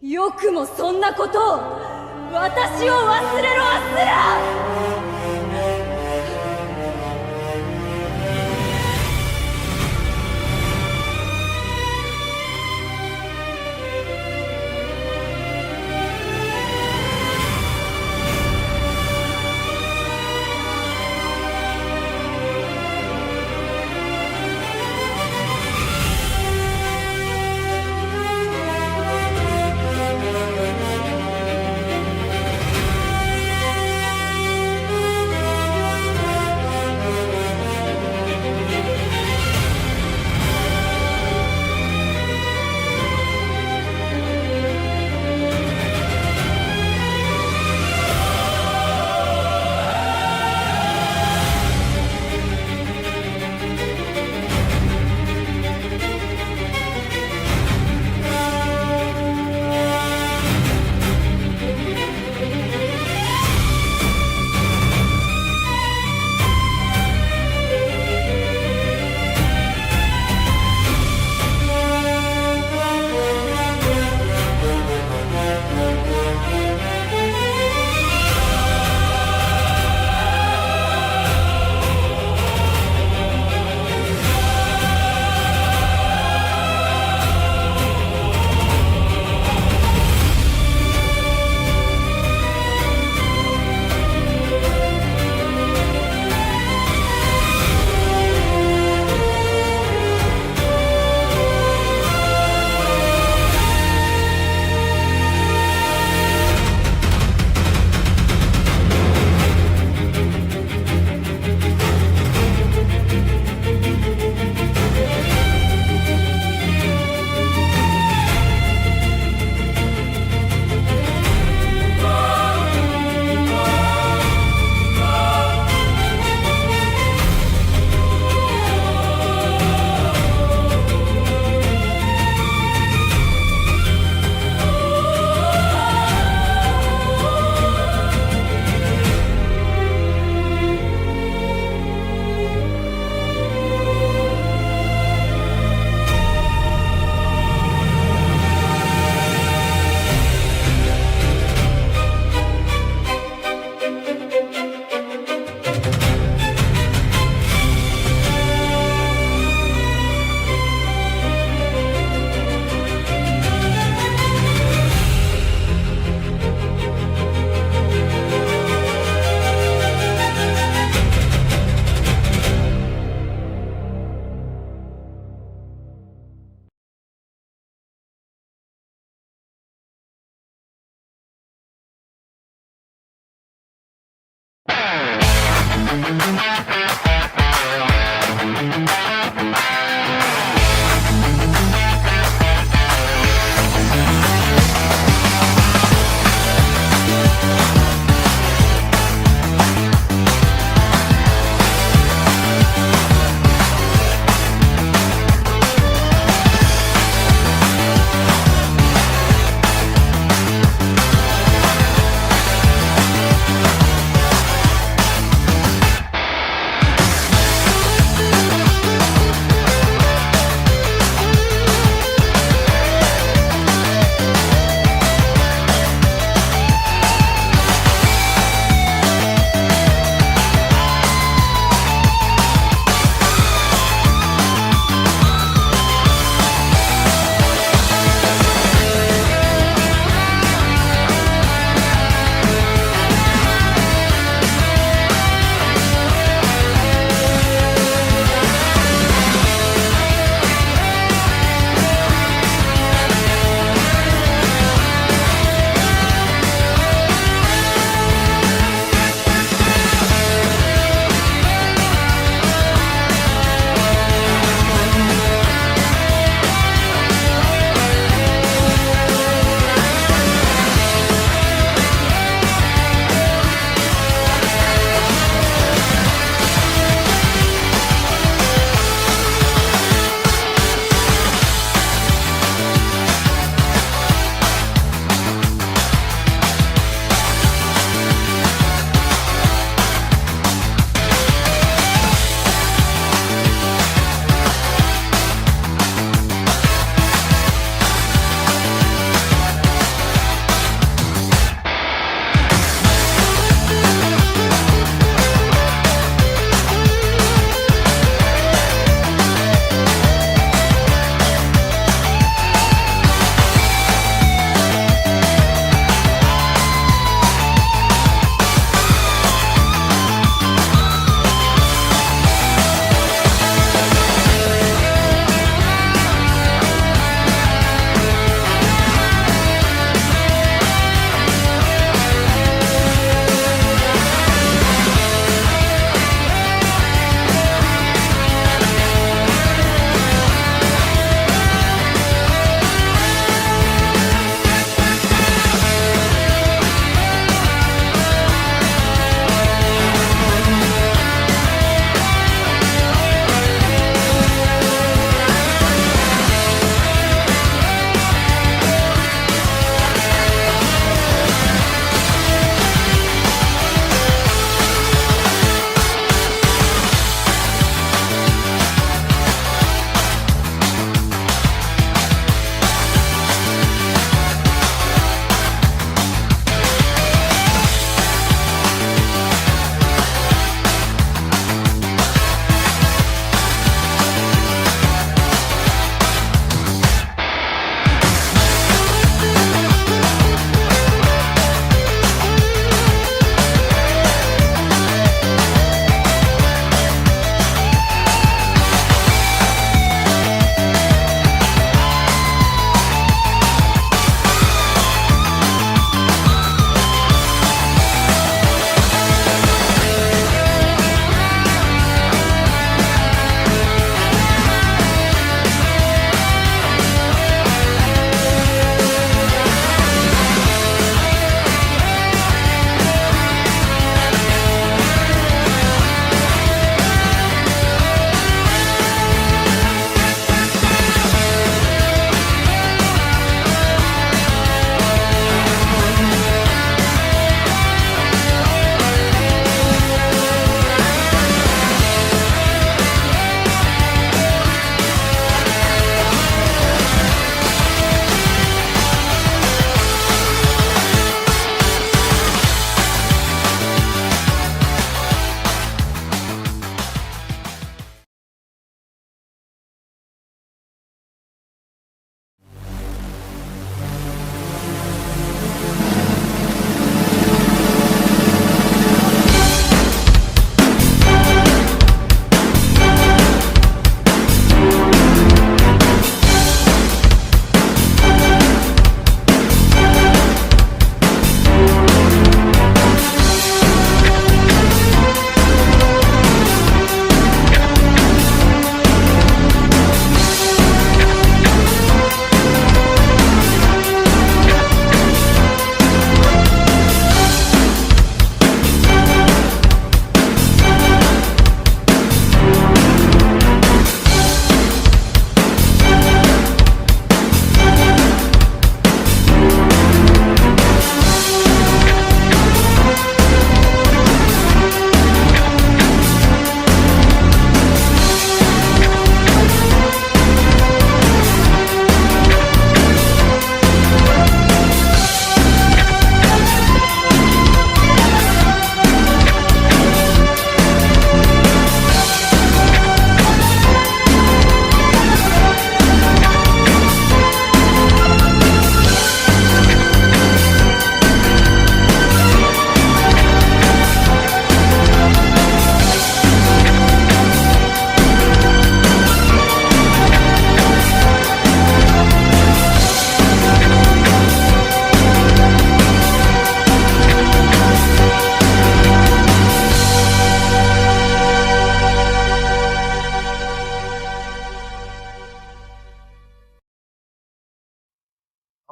よくもそんなことを私を忘れろアスラ。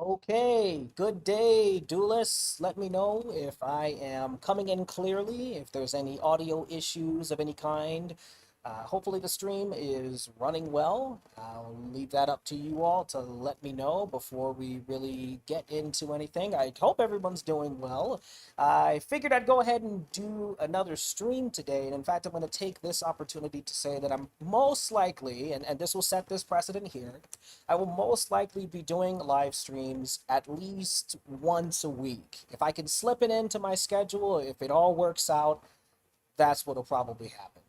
Okay, good day, duelists. Let me know if I am coming in clearly, if there's any audio issues of any kind. Hopefully the stream is running well. I'll leave that up to you all to let me know before we really get into anything. I hope everyone's doing well. I figured I'd go ahead and do another stream today, and in fact, I'm going to take this opportunity to say that I'm most likely, and this will set this precedent here, I will most likely be doing live streams at least once a week. If I can slip it into my schedule, if it all works out, that's what'll probably happen.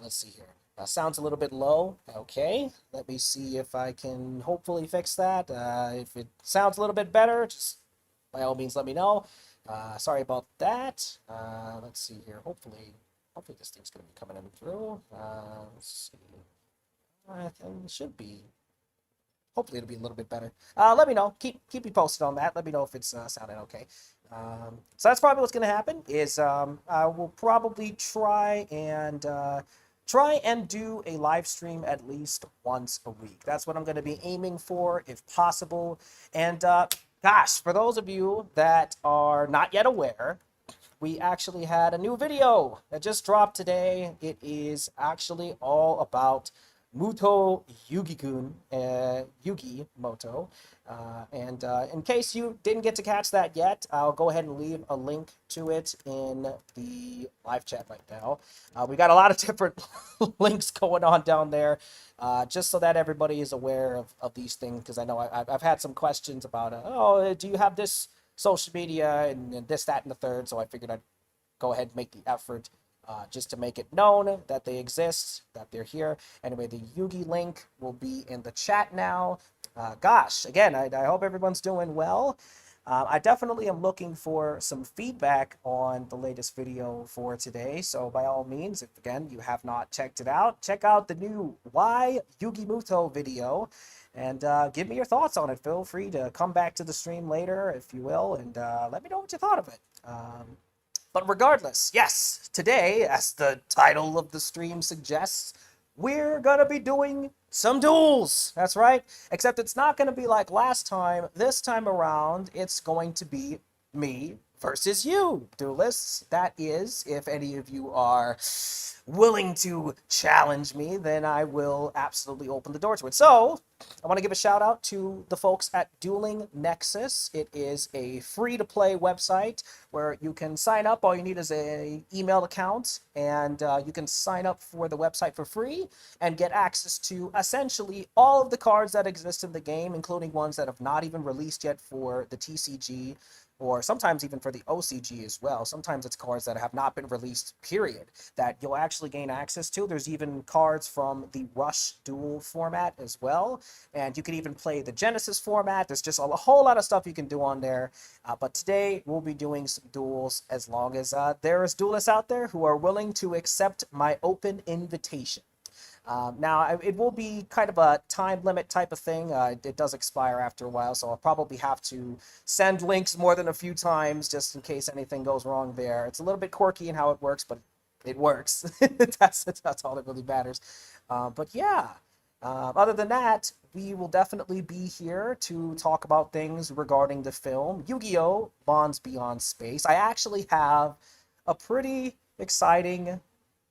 Let's see here. Sounds a little bit low. Okay, let me see if I can hopefully fix that. If it sounds a little bit better, just by all means let me know. Sorry about that. Let's see here. Hopefully this thing's gonna be coming in through. Let's see. I think it should be. Hopefully it'll be a little bit better. Let me know. Keep me posted on that. Let me know if it's sounding okay. So that's probably what's going to happen. Is I will probably try and do a live stream at least once a week. That's what I'm going to be aiming for, if possible. And gosh, for those of you that are not yet aware, we actually had a new video that just dropped today. It is actually all about Muto Yugi-kun, Yugi Moto. And in case you didn't get to catch that yet, I'll go ahead and leave a link to it in the live chat right now. We got a lot of different links going on down there, just so that everybody is aware of these things, because I know I've had some questions about, oh, do you have this social media and this, that, and the third. So I figured I'd go ahead and make the effort just to make it known that they exist, that they're here. Anyway, the Yugi link will be in the chat now. Gosh, again, I hope everyone's doing well. I definitely am looking for some feedback on the latest video for today. So by all means, if again you have not checked it out, check out the new Why Yugi Muto video and give me your thoughts on it. Feel free to come back to the stream later, if you will, and let me know what you thought of it. But regardless, yes, today, as the title of the stream suggests, we're gonna be doing some duels. That's right. Except it's not gonna be like last time. This time around, it's going to be me versus you, duelists. That is, if any of you are willing to challenge me, then I will absolutely open the door to it. So, I want to give a shout out to the folks at Dueling Nexus. It is a free-to-play website where you can sign up. All you need is an email account, and you can sign up for the website for free and get access to essentially all of the cards that exist in the game, including ones that have not even released yet for the TCG, or sometimes even for the OCG as well. Sometimes it's cards that have not been released, period, that you'll actually gain access to. There's even cards from the Rush Duel format as well, and you can even play the Genesis format. There's just a whole lot of stuff you can do on there, but today we'll be doing some duels as long as there is duelists out there who are willing to accept my open invitation. Now, it will be kind of a time limit type of thing. It does expire after a while, so I'll probably have to send links more than a few times just in case anything goes wrong there. It's a little bit quirky in how it works, but it works. That's all that really matters. But yeah, other than that, we will definitely be here to talk about things regarding the film Yu-Gi-Oh! Bonds Beyond Space. I actually have a pretty exciting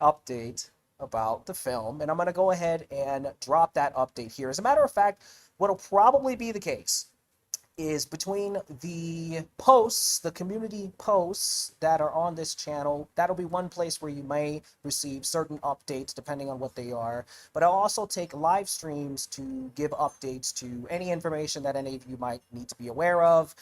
update about the film, and I'm going to go ahead and drop that update here. As a matter of fact, what'll probably be the case is between the posts, the community posts that are on this channel, that'll be one place where you may receive certain updates depending on what they are. But I'll also take live streams to give updates to any information that any of you might need to be aware of,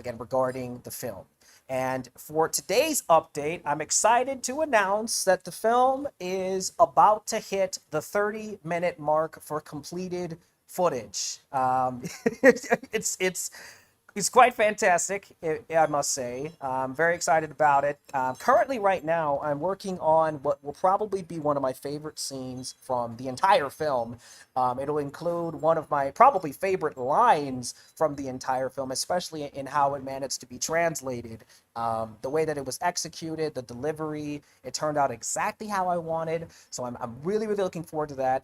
again, regarding the film. And for today's update, I'm excited to announce that the film is about to hit the 30-minute mark for completed footage. It's quite fantastic, I must say. I'm very excited about it. Currently, right now, I'm working on what will probably be one of my favorite scenes from the entire film. It'll include one of my probably favorite lines from the entire film, especially in how it managed to be translated. The way that it was executed, the delivery, it turned out exactly how I wanted. So I'm really, really looking forward to that.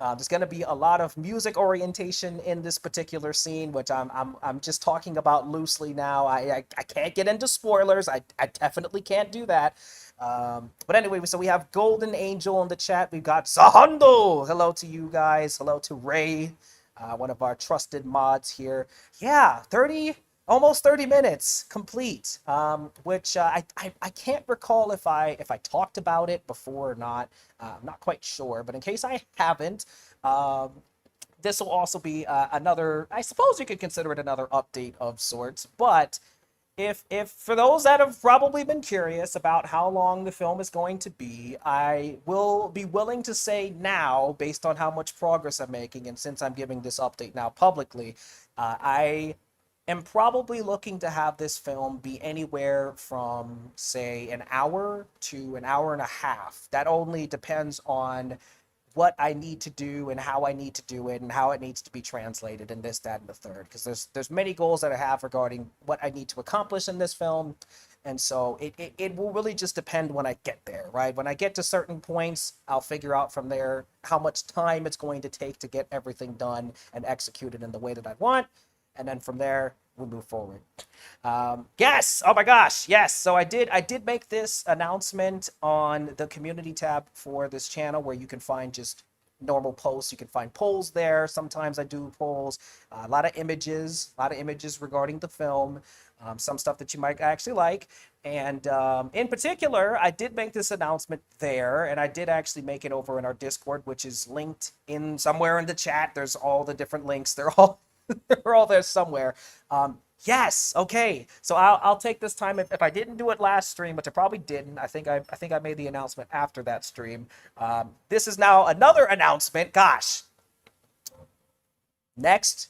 There's going to be a lot of music orientation in this particular scene, which I'm just talking about loosely now. I can't get into spoilers. I definitely can't do that. But anyway, so we have Golden Angel in the chat. We've got Sahando. Hello to you guys. Hello to Ray, one of our trusted mods here. Yeah, 30, almost 30 minutes complete, which I can't recall if I talked about it before or not. I'm not quite sure, but in case I haven't, this will also be another, I suppose you could consider it another update of sorts, but if for those that have probably been curious about how long the film is going to be, I will be willing to say now, based on how much progress I'm making, and since I'm giving this update now publicly, I am probably looking to have this film be anywhere from, say, an hour to an hour and a half. That only depends on what I need to do and how I need to do it and how it needs to be translated and this, that, and the third. Because there's many goals that I have regarding what I need to accomplish in this film. And so it will really just depend when I get there, right? When I get to certain points, I'll figure out from there how much time it's going to take to get everything done and executed in the way that I want. And then from there, we'll move forward. Yes, oh my gosh, yes. So I did make this announcement on the community tab for this channel, where you can find just normal posts. You can find polls there. Sometimes I do polls, a lot of images regarding the film, some stuff that you might actually like. And in particular, I did make this announcement there, and I did actually make it over in our Discord, which is linked in somewhere in the chat. There's all the different links. They're all they're all there somewhere. Yes, okay. So I'll take this time. If I didn't do it last stream, which I probably didn't, I think I made the announcement after that stream. This is now another announcement. Gosh, next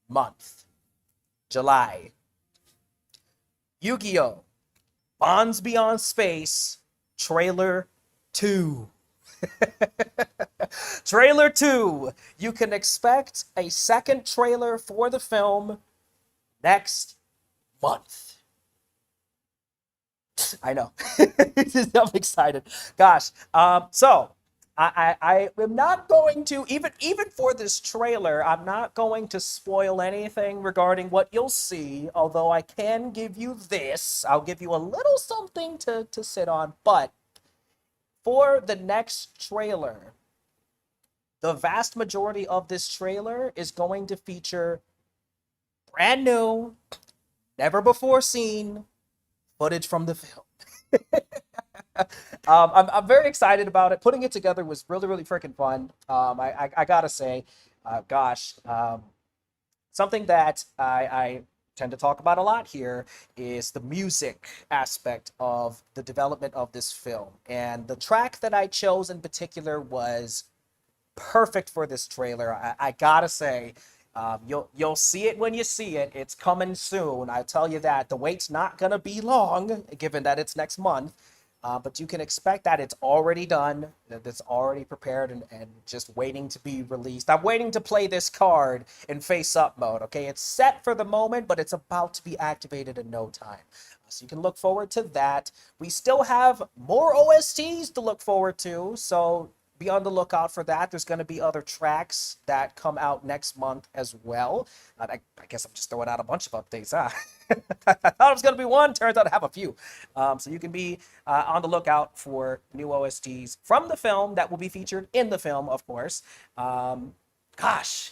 month, July, Yu-Gi-Oh! Bonds Beyond Space Trailer 2. Trailer 2. You can expect a second trailer for the film next month. I know. I'm excited. Gosh. So I am not going to, even for this trailer, I'm not going to spoil anything regarding what you'll see, although I can give you this. I'll give you a little something to sit on, but for the next trailer, the vast majority of this trailer is going to feature brand new, never before seen footage from the film. I'm very excited about it. Putting it together was really, really freaking fun. I gotta say, gosh, something that I tend to talk about a lot here is the music aspect of the development of this film. And the track that I chose in particular was perfect for this trailer. I gotta say, you'll see it when you see it. It's coming soon. I tell you that. The wait's not gonna be long, given that it's next month. But you can expect that it's already done, that it's already prepared and just waiting to be released. I'm waiting to play this card in face-up mode, okay? It's set for the moment, but it's about to be activated in no time. So you can look forward to that. We still have more OSTs to look forward to, so be on the lookout for that. There's going to be other tracks that come out next month as well. I guess I'm just throwing out a bunch of updates, huh? I thought it was going to be one. Turns out I have a few. So you can be on the lookout for new OSTs from the film that will be featured in the film, of course. Gosh,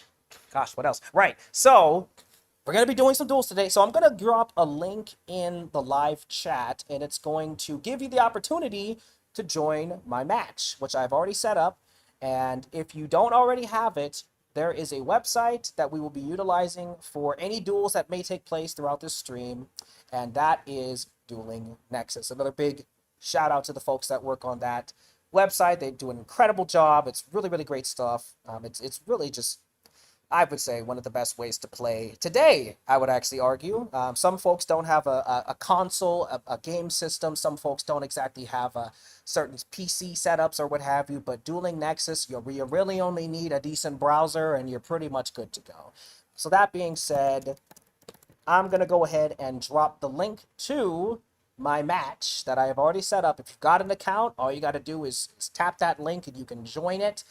what else? Right. So we're going to be doing some duels today. So I'm going to drop a link in the live chat, and it's going to give you the opportunity to join my match, which I've already set up. And if you don't already have it, there is a website that we will be utilizing for any duels that may take place throughout this stream, and that is Dueling Nexus. Another big shout out to the folks that work on that website. They do an incredible job. It's really, really great stuff. It's really just, I would say, one of the best ways to play today, I would actually argue. Some folks don't have a console, a game system. Some folks don't exactly have certain PC setups or what have you, but Dueling Nexus, you really only need a decent browser and you're pretty much good to go. So that being said, I'm going to go ahead and drop the link to my match that I have already set up. If you've got an account, all you got to do is tap that link and you can join it.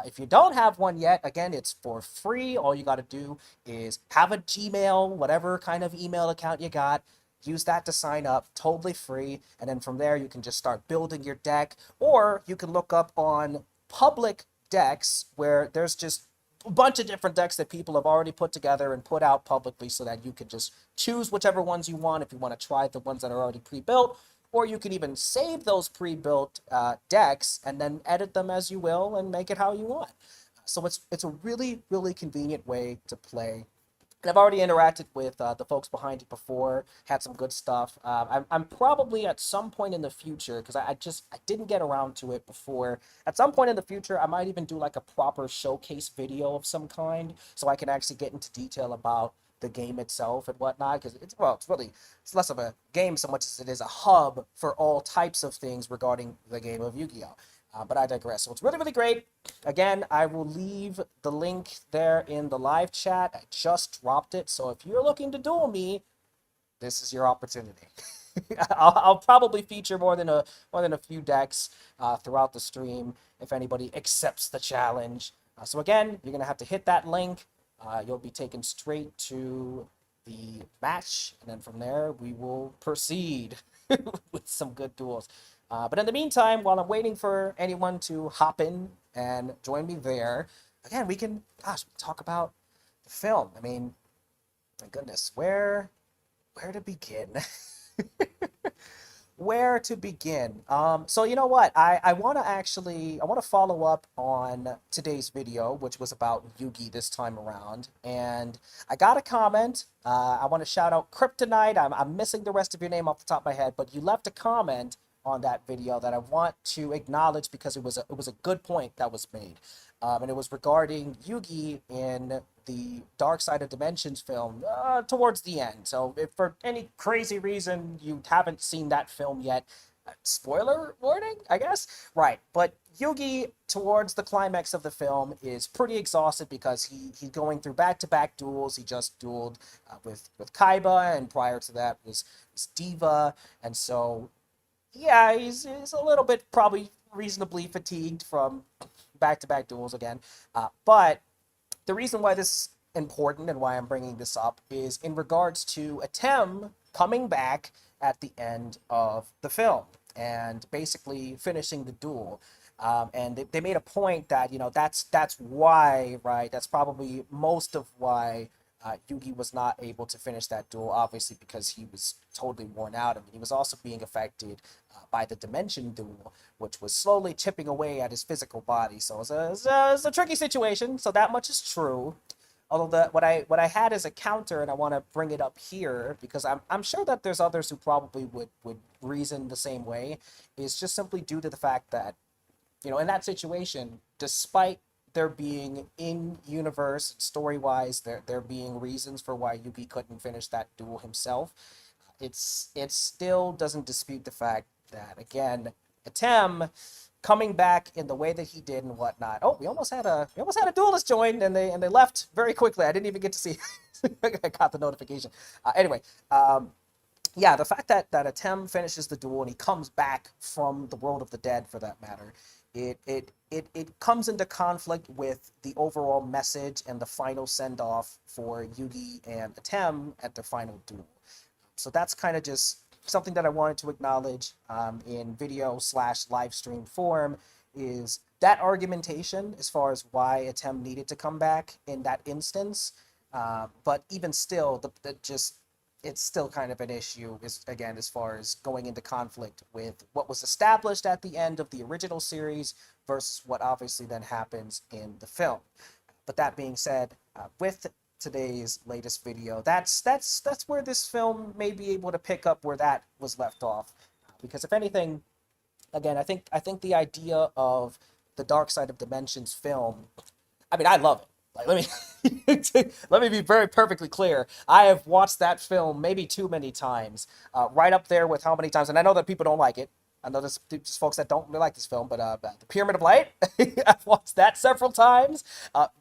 If you don't have one yet, again, it's for free. All you got to do is have a Gmail, whatever kind of email account you got. Use that to sign up, totally free. And then from there, you can just start building your deck. Or you can look up on public decks where there's just a bunch of different decks that people have already put together and put out publicly so that you can just choose whichever ones you want if you want to try the ones that are already pre-built. Or you can even save those pre-built decks and then edit them as you will and make it how you want. So it's a really, really convenient way to play. And I've already interacted with the folks behind it before, had some good stuff. I'm probably at some point in the future, because I didn't get around to it before. At some point in the future, I might even do like a proper showcase video of some kind, so I can actually get into detail about the game itself and whatnot, because it's less of a game so much as it is a hub for all types of things regarding the game of Yu-Gi-Oh! But I digress. So it's really, really great. Again, I will leave the link there in the live chat. I just dropped it, so if you're looking to duel me, this is your opportunity. I'll probably feature more than a few decks throughout the stream if anybody accepts the challenge. So again, you're gonna have to hit that link. You'll be taken straight to the match, and then from there we will proceed with some good duels. But in the meantime, while I'm waiting for anyone to hop in and join me there, again, we can, talk about the film. I mean, my goodness, where to begin? Where to begin? So you know what? I want to follow up on today's video, which was about Yugi this time around, and I got a comment. I want to shout out Kryptonite. I'm missing the rest of your name off the top of my head, but you left a comment on that video that I want to acknowledge because it was a good point that was made, and it was regarding Yugi in the Dark Side of Dimensions film towards the end. So if for any crazy reason you haven't seen that film yet, spoiler warning, I guess. Right, but Yugi towards the climax of the film is pretty exhausted because he's going through back-to-back duels. He just dueled with Kaiba, and prior to that was Diva, and so yeah, he's a little bit probably reasonably fatigued from back-to-back duels again. But the reason why this is important and why I'm bringing this up is in regards to Atem coming back at the end of the film and basically finishing the duel. And they made a point that, that's why, right? That's probably most of why Yugi was not able to finish that duel, obviously because he was totally worn out. I mean, he was also being affected by the Dimension Duel, which was slowly chipping away at his physical body. So it's a tricky situation. So that much is true. Although what I had as a counter, and I want to bring it up here because I'm sure that there's others who probably would reason the same way, is just simply due to the fact that, in that situation, despite there being in-universe, story-wise, there being reasons for why Yugi couldn't finish that duel himself, it still doesn't dispute the fact that, again, Atem coming back in the way that he did and whatnot. Oh, we almost had a duelist join, and they left very quickly. I didn't even get to see. I got the notification. Anyway, yeah, the fact that Atem finishes the duel and he comes back from the world of the dead, for that matter, it comes into conflict with the overall message and the final send-off for Yugi and Atem at their final duel. So that's kind of just something that I wanted to acknowledge in video/live stream form, is that argumentation as far as why Atem needed to come back in that instance. But even still, it's still kind of an issue, again, as far as going into conflict with what was established at the end of the original series versus what obviously then happens in the film. But that being said, with today's latest video, that's where this film may be able to pick up where that was left off. Because if anything, again, I think the idea of the Dark Side of Dimensions film, I mean, I love it. Like, let me be very perfectly clear. I have watched that film maybe too many times, right up there with how many times. And I know that people don't like it. I know there's folks that don't really like this film, but the Pyramid of Light, I've watched that several times.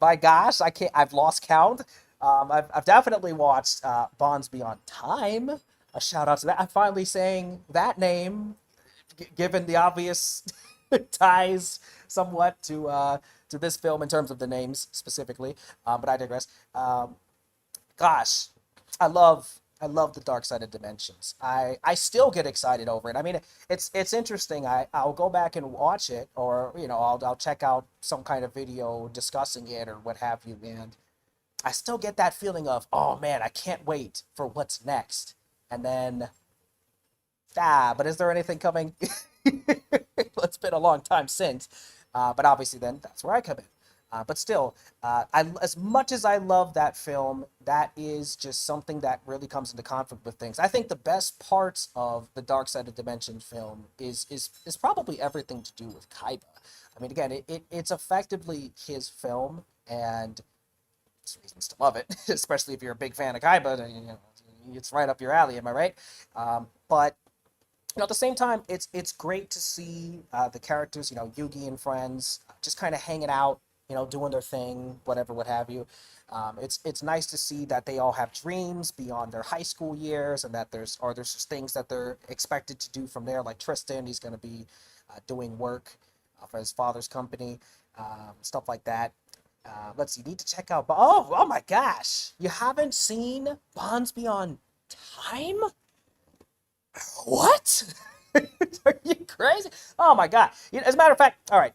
My gosh, I've lost count. I've definitely watched Bonds Beyond Time. A shout out to that. I'm finally saying that name, given the obvious ties somewhat to to this film in terms of the names specifically, but I digress. Gosh, I love the Dark Side of Dimensions. I still get excited over it. I mean, it's interesting. I'll go back and watch it, or I'll check out some kind of video discussing it or what have you, and I still get that feeling of, oh man, I can't wait for what's next. And then, but is there anything coming? Well, it's been a long time since, but obviously then that's where I come in. But still, as much as I love that film, that is just something that really comes into conflict with things. I think the best parts of the Dark Side of Dimension film is probably everything to do with Kaiba. I mean, again, it's effectively his film, and there's reasons to love it, especially if you're a big fan of Kaiba. It's right up your alley, am I right? But at the same time, it's great to see the characters, Yugi and friends, just kind of hanging out, doing their thing, whatever, what have you. It's nice to see that they all have dreams beyond their high school years, and that there's just things that they're expected to do from there. Like Tristan, he's going to be doing work for his father's company, stuff like that. Let's see, need to check out. Oh my gosh, you haven't seen Bonds Beyond Time? What? Are you crazy? Oh my god. As a matter of fact, all right.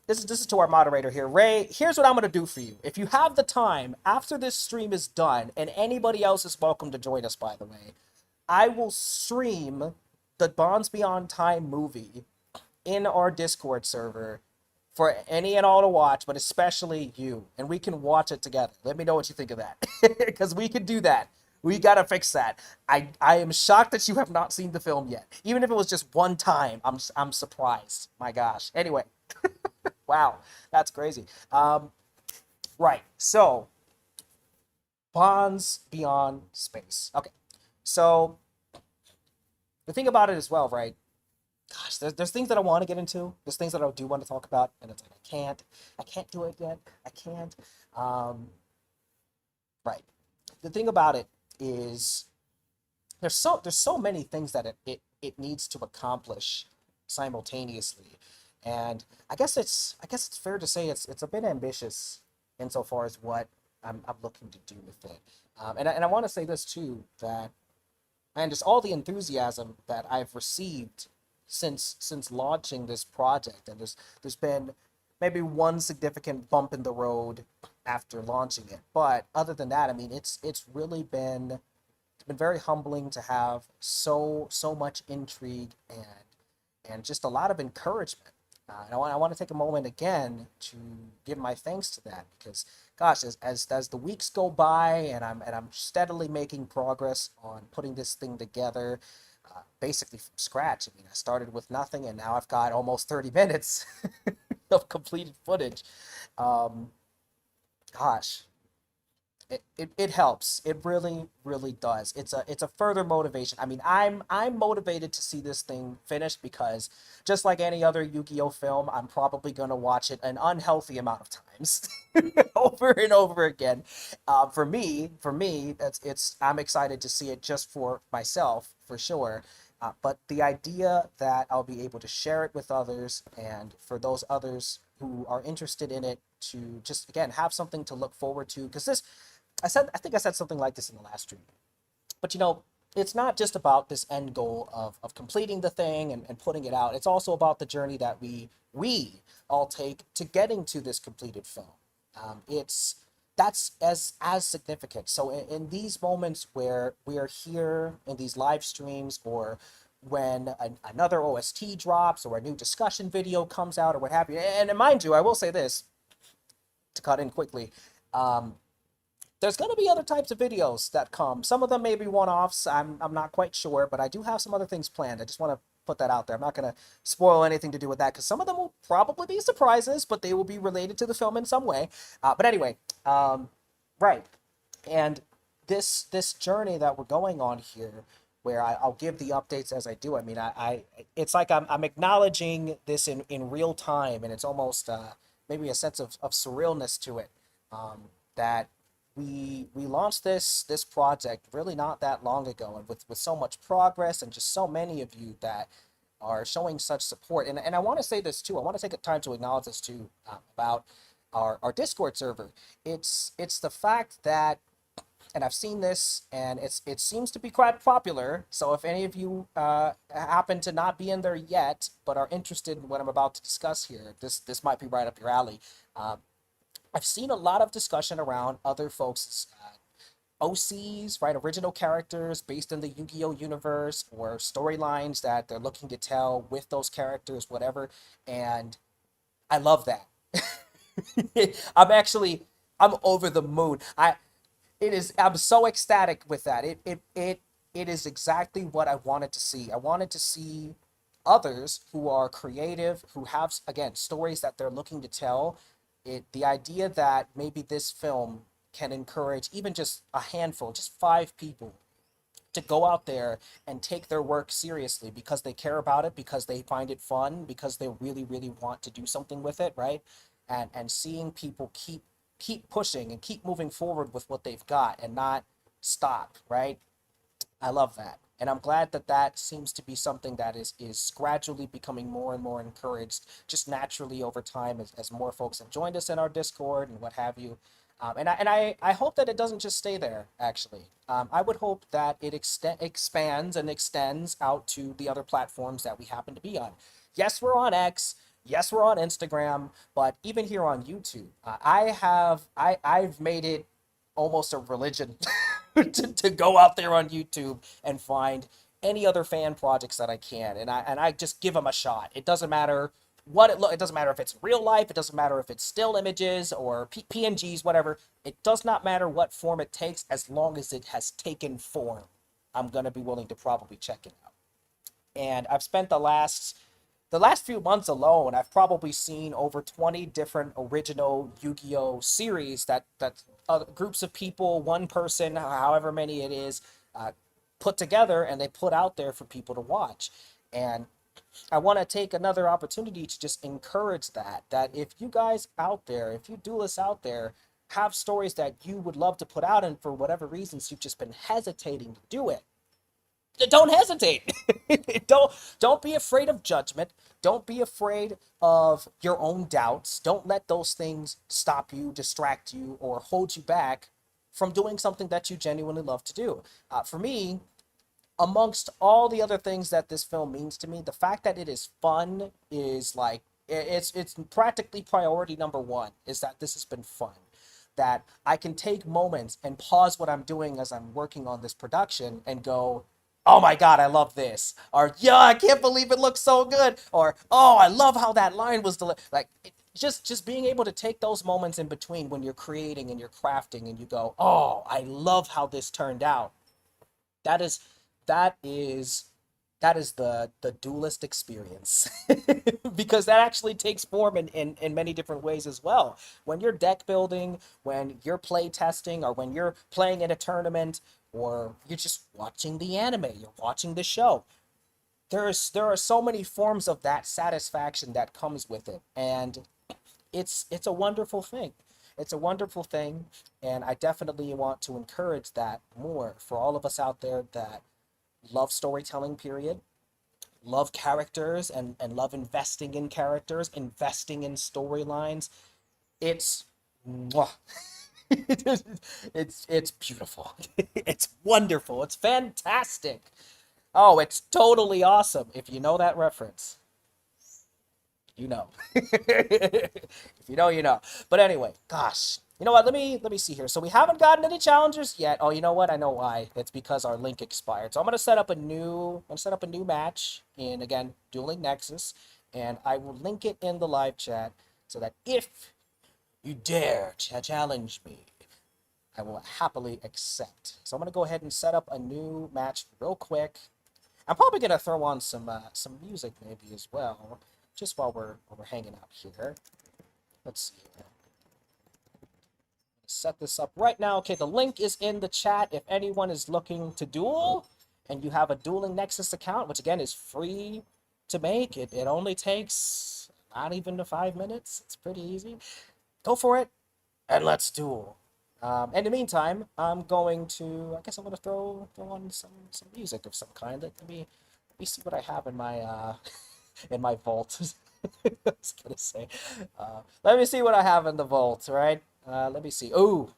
This is to our moderator here. Ray, here's what I'm going to do for you. If you have the time, after this stream is done, and anybody else is welcome to join us, by the way, I will stream the Bonds Beyond Time movie in our Discord server for any and all to watch, but especially you. And we can watch it together. Let me know what you think of that. Because we can do that. We gotta fix that. I am shocked that you have not seen the film yet. Even if it was just one time, I'm surprised. My gosh. Anyway. Wow, that's crazy. Right, so Bonds Beyond Space. Okay, so the thing about it as well, right? Gosh, there's things that I want to get into. There's things that I do want to talk about, and it's like I can't do it yet. I can't. Right. The thing about it is there's so many things that it needs to accomplish simultaneously. And I guess it's fair to say it's a bit ambitious insofar as what I'm looking to do with it. And I want to say this too, that and just all the enthusiasm that I've received since launching this project, and there's been maybe one significant bump in the road after launching it, but other than that, I mean, it's really been very humbling to have so much intrigue and just a lot of encouragement. And I want to take a moment again to give my thanks to that, because gosh, as the weeks go by and I'm steadily making progress on putting this thing together, basically from scratch. I mean, I started with nothing, and now I've got almost 30 minutes of completed footage. Gosh, it helps. It really does. It's a further motivation. I mean, I'm motivated to see this thing finished because just like any other Yu-Gi-Oh film, I'm probably gonna watch it an unhealthy amount of times over and over again. For me, I'm excited to see it just for myself, for sure. But the idea that I'll be able to share it with others, and for those others who are interested in it to just again have something to look forward to, because I think I said something like this in the last stream. But it's not just about this end goal of completing the thing and putting it out. It's also about the journey that we all take to getting to this completed film. That's as significant. So in these moments where we are here in these live streams, or when another OST drops, or a new discussion video comes out, or what have you, and mind you, I will say this to cut in quickly. There's going to be other types of videos that come. Some of them may be one-offs. I'm not quite sure, but I do have some other things planned. I just want to put that out there. I'm not going to spoil anything to do with that, because some of them will probably be surprises, but they will be related to the film in some way. But anyway, right. And this journey that we're going on here, where I'll give the updates as I do. I mean, it's like I'm acknowledging this in real time, and it's almost maybe a sense of surrealness to it, that we launched this project really not that long ago, and with so much progress and just so many of you that are showing such support. And I want to say this too. I want to take a time to acknowledge this too, about our Discord server. It's the fact that, and I've seen this, and it seems to be quite popular. So if any of you happen to not be in there yet, but are interested in what I'm about to discuss here, this might be right up your alley. Um, I've seen a lot of discussion around other folks' OCs, right? Original characters based in the Yu-Gi-Oh universe, or storylines that they're looking to tell with those characters, whatever. And I love that. I'm over the moon. I'm so ecstatic with that. It is exactly what I wanted to see. I wanted to see others who are creative, who have, again, stories that they're looking to tell. The idea that maybe this film can encourage even just a handful, just 5 people, to go out there and take their work seriously because they care about it, because they find it fun, because they really, really want to do something with it, right? And seeing people keep pushing and keep moving forward with what they've got and not stop, right? I love that. And I'm glad that that seems to be something that is gradually becoming more and more encouraged just naturally over time as more folks have joined us in our Discord and what have you. I hope that it doesn't just stay there, actually. I would hope that it expands and extends out to the other platforms that we happen to be on. Yes, we're on X. Yes, we're on Instagram, but even here on YouTube, I've made it almost a religion to go out there on YouTube and find any other fan projects that I can, and I just give them a shot. It doesn't matter it doesn't matter if it's real life, it doesn't matter if it's still images or PNGs, whatever. It does not matter what form it takes, as long as it has taken form. I'm gonna be willing to probably check it out. And I've spent the last few months alone, I've probably seen over 20 different original Yu-Gi-Oh series that groups of people, one person, however many it is, put together and they put out there for people to watch. And I want to take another opportunity to just encourage that if you guys out there, if you duelists out there have stories that you would love to put out, and for whatever reasons you've just been hesitating to do it, don't hesitate. Don't be afraid of judgment. Don't be afraid of your own doubts. Don't let those things stop you, distract you, or hold you back from doing something that you genuinely love to do. For me, amongst all the other things that this film means to me, the fact that it is fun is like it's practically priority number one, is that this has been fun. That I can take moments and pause what I'm doing as I'm working on this production and go, oh my god, I love this. Or, yeah, I can't believe it looks so good. Or, oh, I love how that line was delivered. Like, just being able to take those moments in between when you're creating and you're crafting and you go, oh, I love how this turned out. That is that is that is the duelist experience. Because that actually takes form in many different ways as well. When you're deck building, when you're play testing, or when you're playing in a tournament, or you're just watching the anime, you're watching the show. There are so many forms of that satisfaction that comes with it. And it's a wonderful thing. It's a wonderful thing, and I definitely want to encourage that more for all of us out there that love storytelling, period, love characters, and love investing in characters, investing in storylines. It's mwah. It's beautiful. It's wonderful. It's fantastic. Oh, it's totally awesome. If you know that reference, you know. If you know, you know. But anyway, gosh. You know what? Let me see here. So we haven't gotten any challengers yet. Oh, you know what? I know why. It's because our link expired. So I'm gonna set up a new match in, again, Dueling Nexus, and I will link it in the live chat so that if you dare challenge me, I will happily accept. So I'm gonna go ahead and set up a new match real quick. I'm probably gonna throw on some music maybe as well, just while we're hanging out here. Let's see here. Set this up right now. Okay, the link is in the chat if anyone is looking to duel and you have a Dueling Nexus account, which again is free to make. It only takes not even to 5 minutes. It's pretty easy. Go for it and let's duel. In the meantime, I'm going to, I guess I'm going to throw on some music of some kind. Let me see what I have in my in my vault. I was gonna say. Let me see what I have in the vault, right? Let me see. Oh,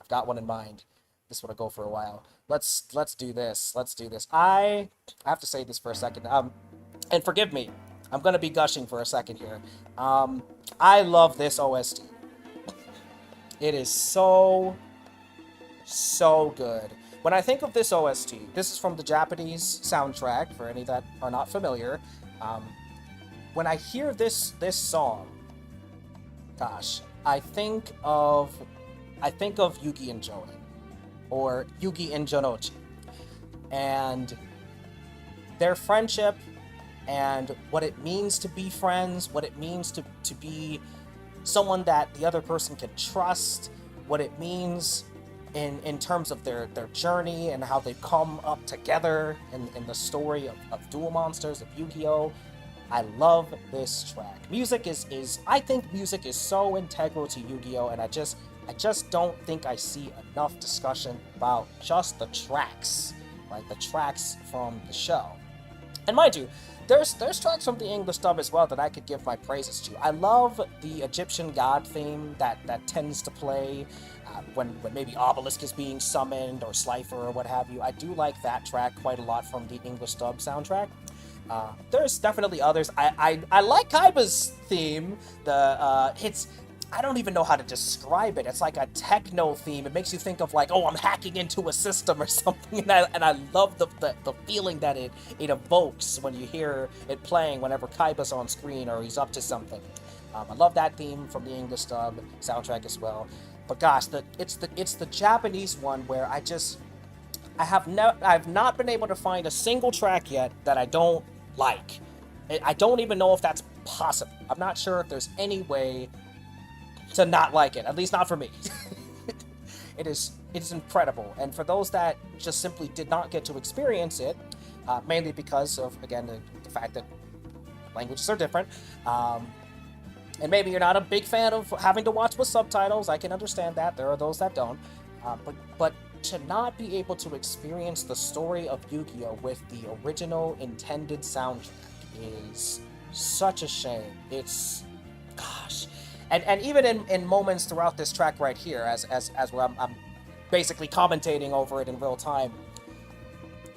I've got one in mind. This one will go for a while. Let's do this. Let's do this. I have to say this for a second. And forgive me, I'm gonna be gushing for a second here. I love this OST. It is so good. When I think of this OST, this is from the Japanese soundtrack. For any that are not familiar, when I hear this song, gosh, I think of Yugi and Joey, or Yugi and Jonochi, and their friendship, and what it means to be friends, what it means to be someone that the other person can trust, what it means in terms of their journey and how they've come up together in the story of Duel Monsters, of Yu-Gi-Oh! I love this track. Music is I think music is so integral to Yu-Gi-Oh! And I just don't think I see enough discussion about just the tracks, right? The tracks from the show. And mind you, there's tracks from the English dub as well that I could give my praises to. I love the Egyptian god theme that tends to play when maybe Obelisk is being summoned, or Slifer, or what have you. I do like that track quite a lot from the English dub soundtrack. There's definitely others. I like Kaiba's theme. It's, I don't even know how to describe it. It's like a techno theme. It makes you think of like, oh, I'm hacking into a system or something. And I love the feeling that it evokes when you hear it playing whenever Kaiba's on screen or he's up to something. I love that theme from the English dub soundtrack as well. But gosh, it's the Japanese one where I've not been able to find a single track yet that I don't like. I don't even know if that's possible. I'm not sure if there's any way to not like it, at least not for me. It's incredible, and for those that just simply did not get to experience it, mainly because of, again, the fact that languages are different, and maybe you're not a big fan of having to watch with subtitles. I can understand that. There are those that don't, but to not be able to experience the story of Yu-Gi-Oh! With the original intended soundtrack is such a shame. It's, gosh. And even in moments throughout this track right here, as where I'm basically commentating over it in real time,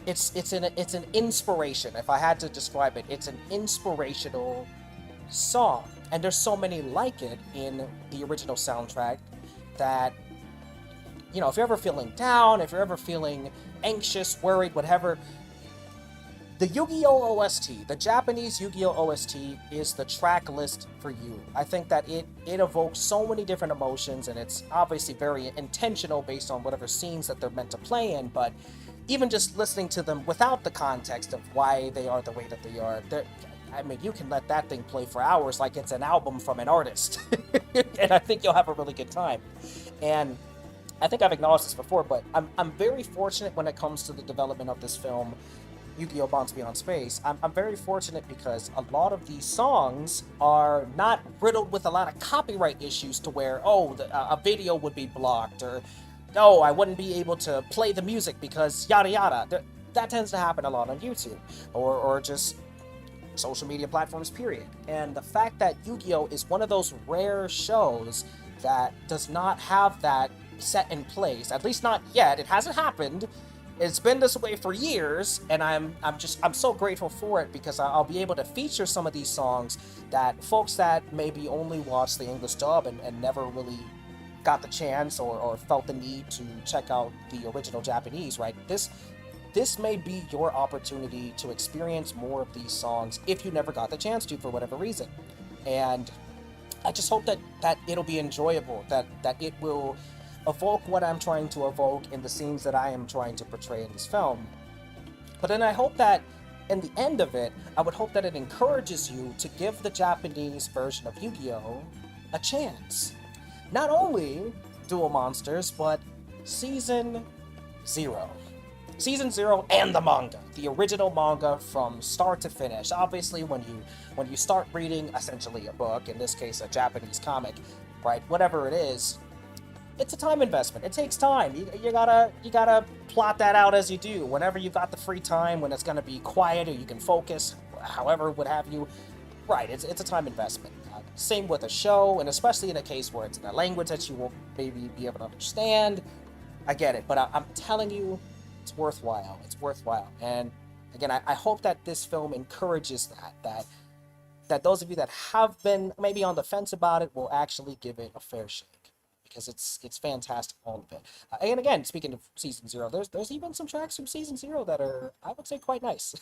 it's an inspiration. If I had to describe it, it's an inspirational song. And there's so many like it in the original soundtrack that, you know, if you're ever feeling down, if you're ever feeling anxious, worried, whatever, the Yu-Gi-Oh! OST, the Japanese Yu-Gi-Oh! OST, is the track list for you. I think that it evokes so many different emotions, and it's obviously very intentional based on whatever scenes that they're meant to play in, but even just listening to them without the context of why they are the way that they are, I mean, you can let that thing play for hours like it's an album from an artist, and I think you'll have a really good time. And I think I've acknowledged this before, but I'm very fortunate when it comes to the development of this film, Yu-Gi-Oh! Bonds Beyond Space. I'm very fortunate because a lot of these songs are not riddled with a lot of copyright issues to where, a video would be blocked, or, I wouldn't be able to play the music because yada yada. That tends to happen a lot on YouTube, or just social media platforms, period. And the fact that Yu-Gi-Oh! Is one of those rare shows that does not have that set in place, at least not yet. It hasn't happened. It's been this way for years, and I'm so grateful for it, because I'll be able to feature some of these songs that folks that maybe only watch the English dub and never really got the chance or felt the need to check out the original Japanese, right? This may be your opportunity to experience more of these songs if you never got the chance to for whatever reason. And I just hope that it'll be enjoyable, that it will evoke what I'm trying to evoke in the scenes that I am trying to portray in this film. But then I hope that in the end of it, I would hope that it encourages you to give the Japanese version of Yu-Gi-Oh! A chance. Not only Duel Monsters, but Season 0. Season 0 and the manga. The original manga from start to finish. Obviously, when you start reading essentially a book, in this case a Japanese comic, right, whatever it is, it's a time investment. It takes time. You gotta plot that out as you do. Whenever you've got the free time, when it's gonna be quiet or you can focus, however, what have you, Right, it's a time investment. Same with a show, and especially in a case where it's in a language that you won't maybe be able to understand. I get it, but I'm telling you, it's worthwhile. It's worthwhile. And again, I hope that this film encourages that those of you that have been maybe on the fence about it will actually give it a fair shake, because it's fantastic, all of it. And again, speaking of season 0, there's even some tracks from season 0 that are, I would say, quite nice.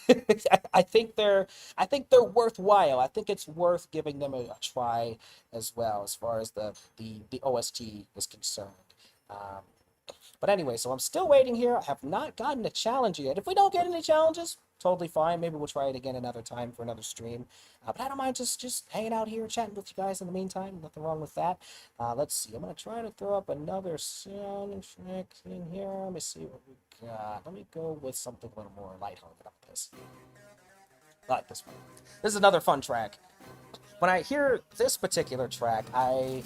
I think they're worthwhile. I think it's worth giving them a try as well, as far as the OST is concerned. But anyway, so I'm still waiting here. I have not gotten a challenge yet. If we don't get any challenges, totally fine. Maybe we'll try it again another time for another stream. But I don't mind just hanging out here, chatting with you guys in the meantime. Nothing wrong with that. Let's see. I'm going to try to throw up another sound track in here. Let me see what we got. Let me go with something a little more lighthearted on this. I like this one. This is another fun track. When I hear this particular track, I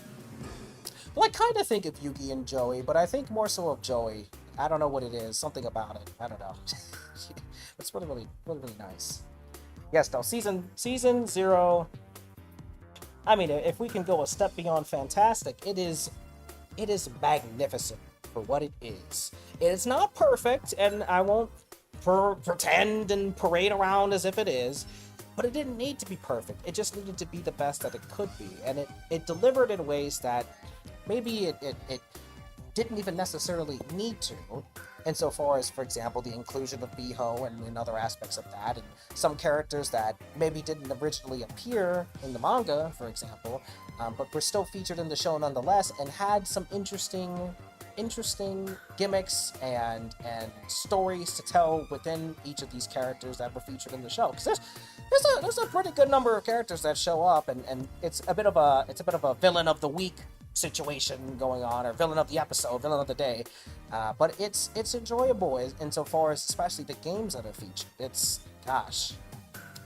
kind of think of Yugi and Joey, but I think more so of Joey. I don't know what it is. Something about it. I don't know. It's really nice. Yes, though, season 0. I mean, if we can go a step beyond fantastic, it is magnificent for what it is. It's not perfect, and I won't pretend and parade around as if it is, but it didn't need to be perfect. It just needed to be the best that it could be, and it delivered in ways that maybe it didn't even necessarily need to, insofar as, for example, the inclusion of Biho and other aspects of that, and some characters that maybe didn't originally appear in the manga, for example, but were still featured in the show nonetheless, and had some interesting gimmicks and stories to tell within each of these characters that were featured in the show. Because there's a pretty good number of characters that show up, and it's a bit of a villain of the week situation going on, or villain of the episode, villain of the day, but it's enjoyable insofar as especially the games that are featured. Gosh,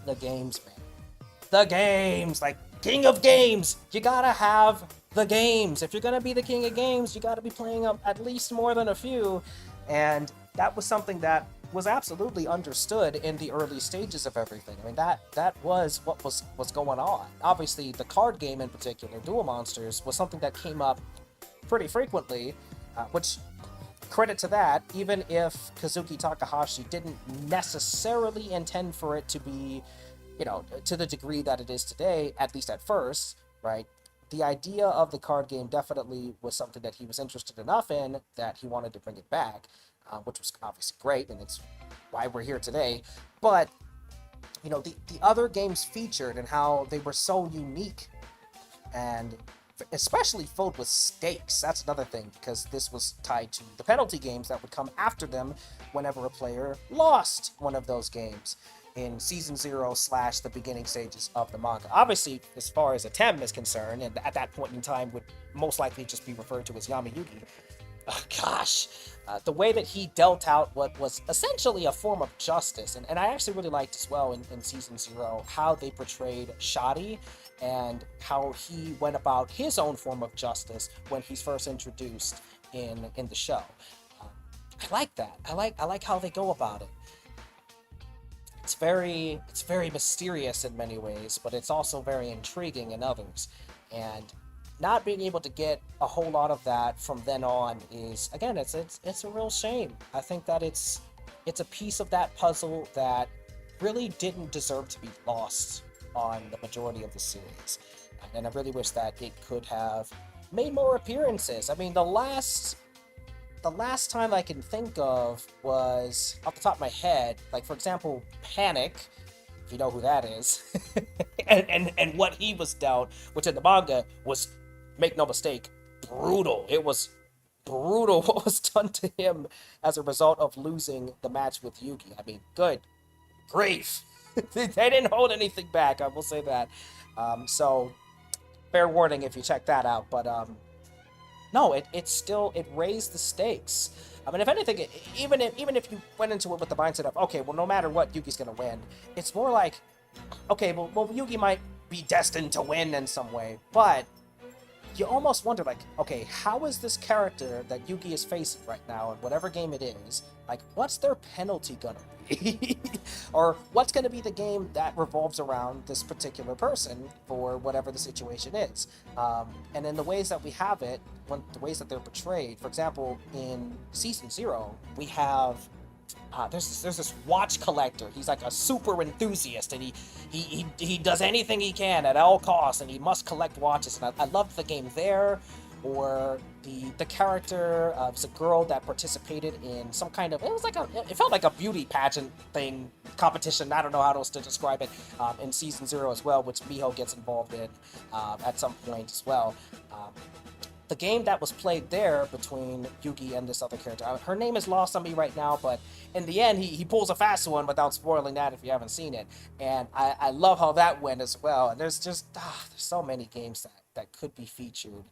the games, man, the games, like king of games. You gotta have the games. If you're gonna be the king of games, you gotta be playing at least more than a few, and that was something that was absolutely understood in the early stages of everything. I mean, that was what was going on. Obviously, the card game in particular, Duel Monsters, was something that came up pretty frequently, which, credit to that, even if Kazuki Takahashi didn't necessarily intend for it to be, to the degree that it is today, at least at first, right? The idea of the card game definitely was something that he was interested enough in that he wanted to bring it back. Which was obviously great, and it's why we're here today. But, the other games featured and how they were so unique, and especially filled with stakes. That's another thing, because this was tied to the penalty games that would come after them whenever a player lost one of those games in Season 0 / the beginning stages of the manga. Obviously, as far as Atem is concerned, and at that point in time would most likely just be referred to as Yamayugi, the way that he dealt out what was essentially a form of justice, and I actually really liked as well in Season 0 how they portrayed Shadi and how he went about his own form of justice when he's first introduced in the show. I like that. I like how they go about it. It's very mysterious in many ways, but it's also very intriguing in others, and not being able to get a whole lot of that from then on is, again, it's a real shame. I think that it's a piece of that puzzle that really didn't deserve to be lost on the majority of the series. And I really wish that it could have made more appearances. I mean, the last time I can think of was, off the top of my head, like, for example, Panic, if you know who that is, and what he was dealt, which in the manga was, make no mistake, brutal. It was brutal what was done to him as a result of losing the match with Yugi. I mean, good grief. They didn't hold anything back, I will say that. So, fair warning if you check that out. But, no, it raised the stakes. I mean, if anything, even if you went into it with the mindset of, okay, well, no matter what, Yugi's gonna win, it's more like, okay, well, Yugi might be destined to win in some way, but you almost wonder, like, okay, how is this character that Yugi is facing right now in whatever game it is, like, what's their penalty gonna be? Or what's gonna be the game that revolves around this particular person for whatever the situation is? And in the ways that we have it, the ways that they're portrayed, for example, in Season 0, we have there's this watch collector. He's like a super enthusiast, and he does anything he can at all costs, and he must collect watches. And I loved the game there. Or the character was a girl that participated in some kind of, it felt like a beauty pageant thing, competition. I don't know how else to describe it, in Season 0 as well, which Miho gets involved in at some point as well. The game that was played there between Yugi and this other character, her name is lost on me right now, but in the end, he pulls a fast one without spoiling that if you haven't seen it. And I love how that went as well. And there's just, there's so many games that could be featured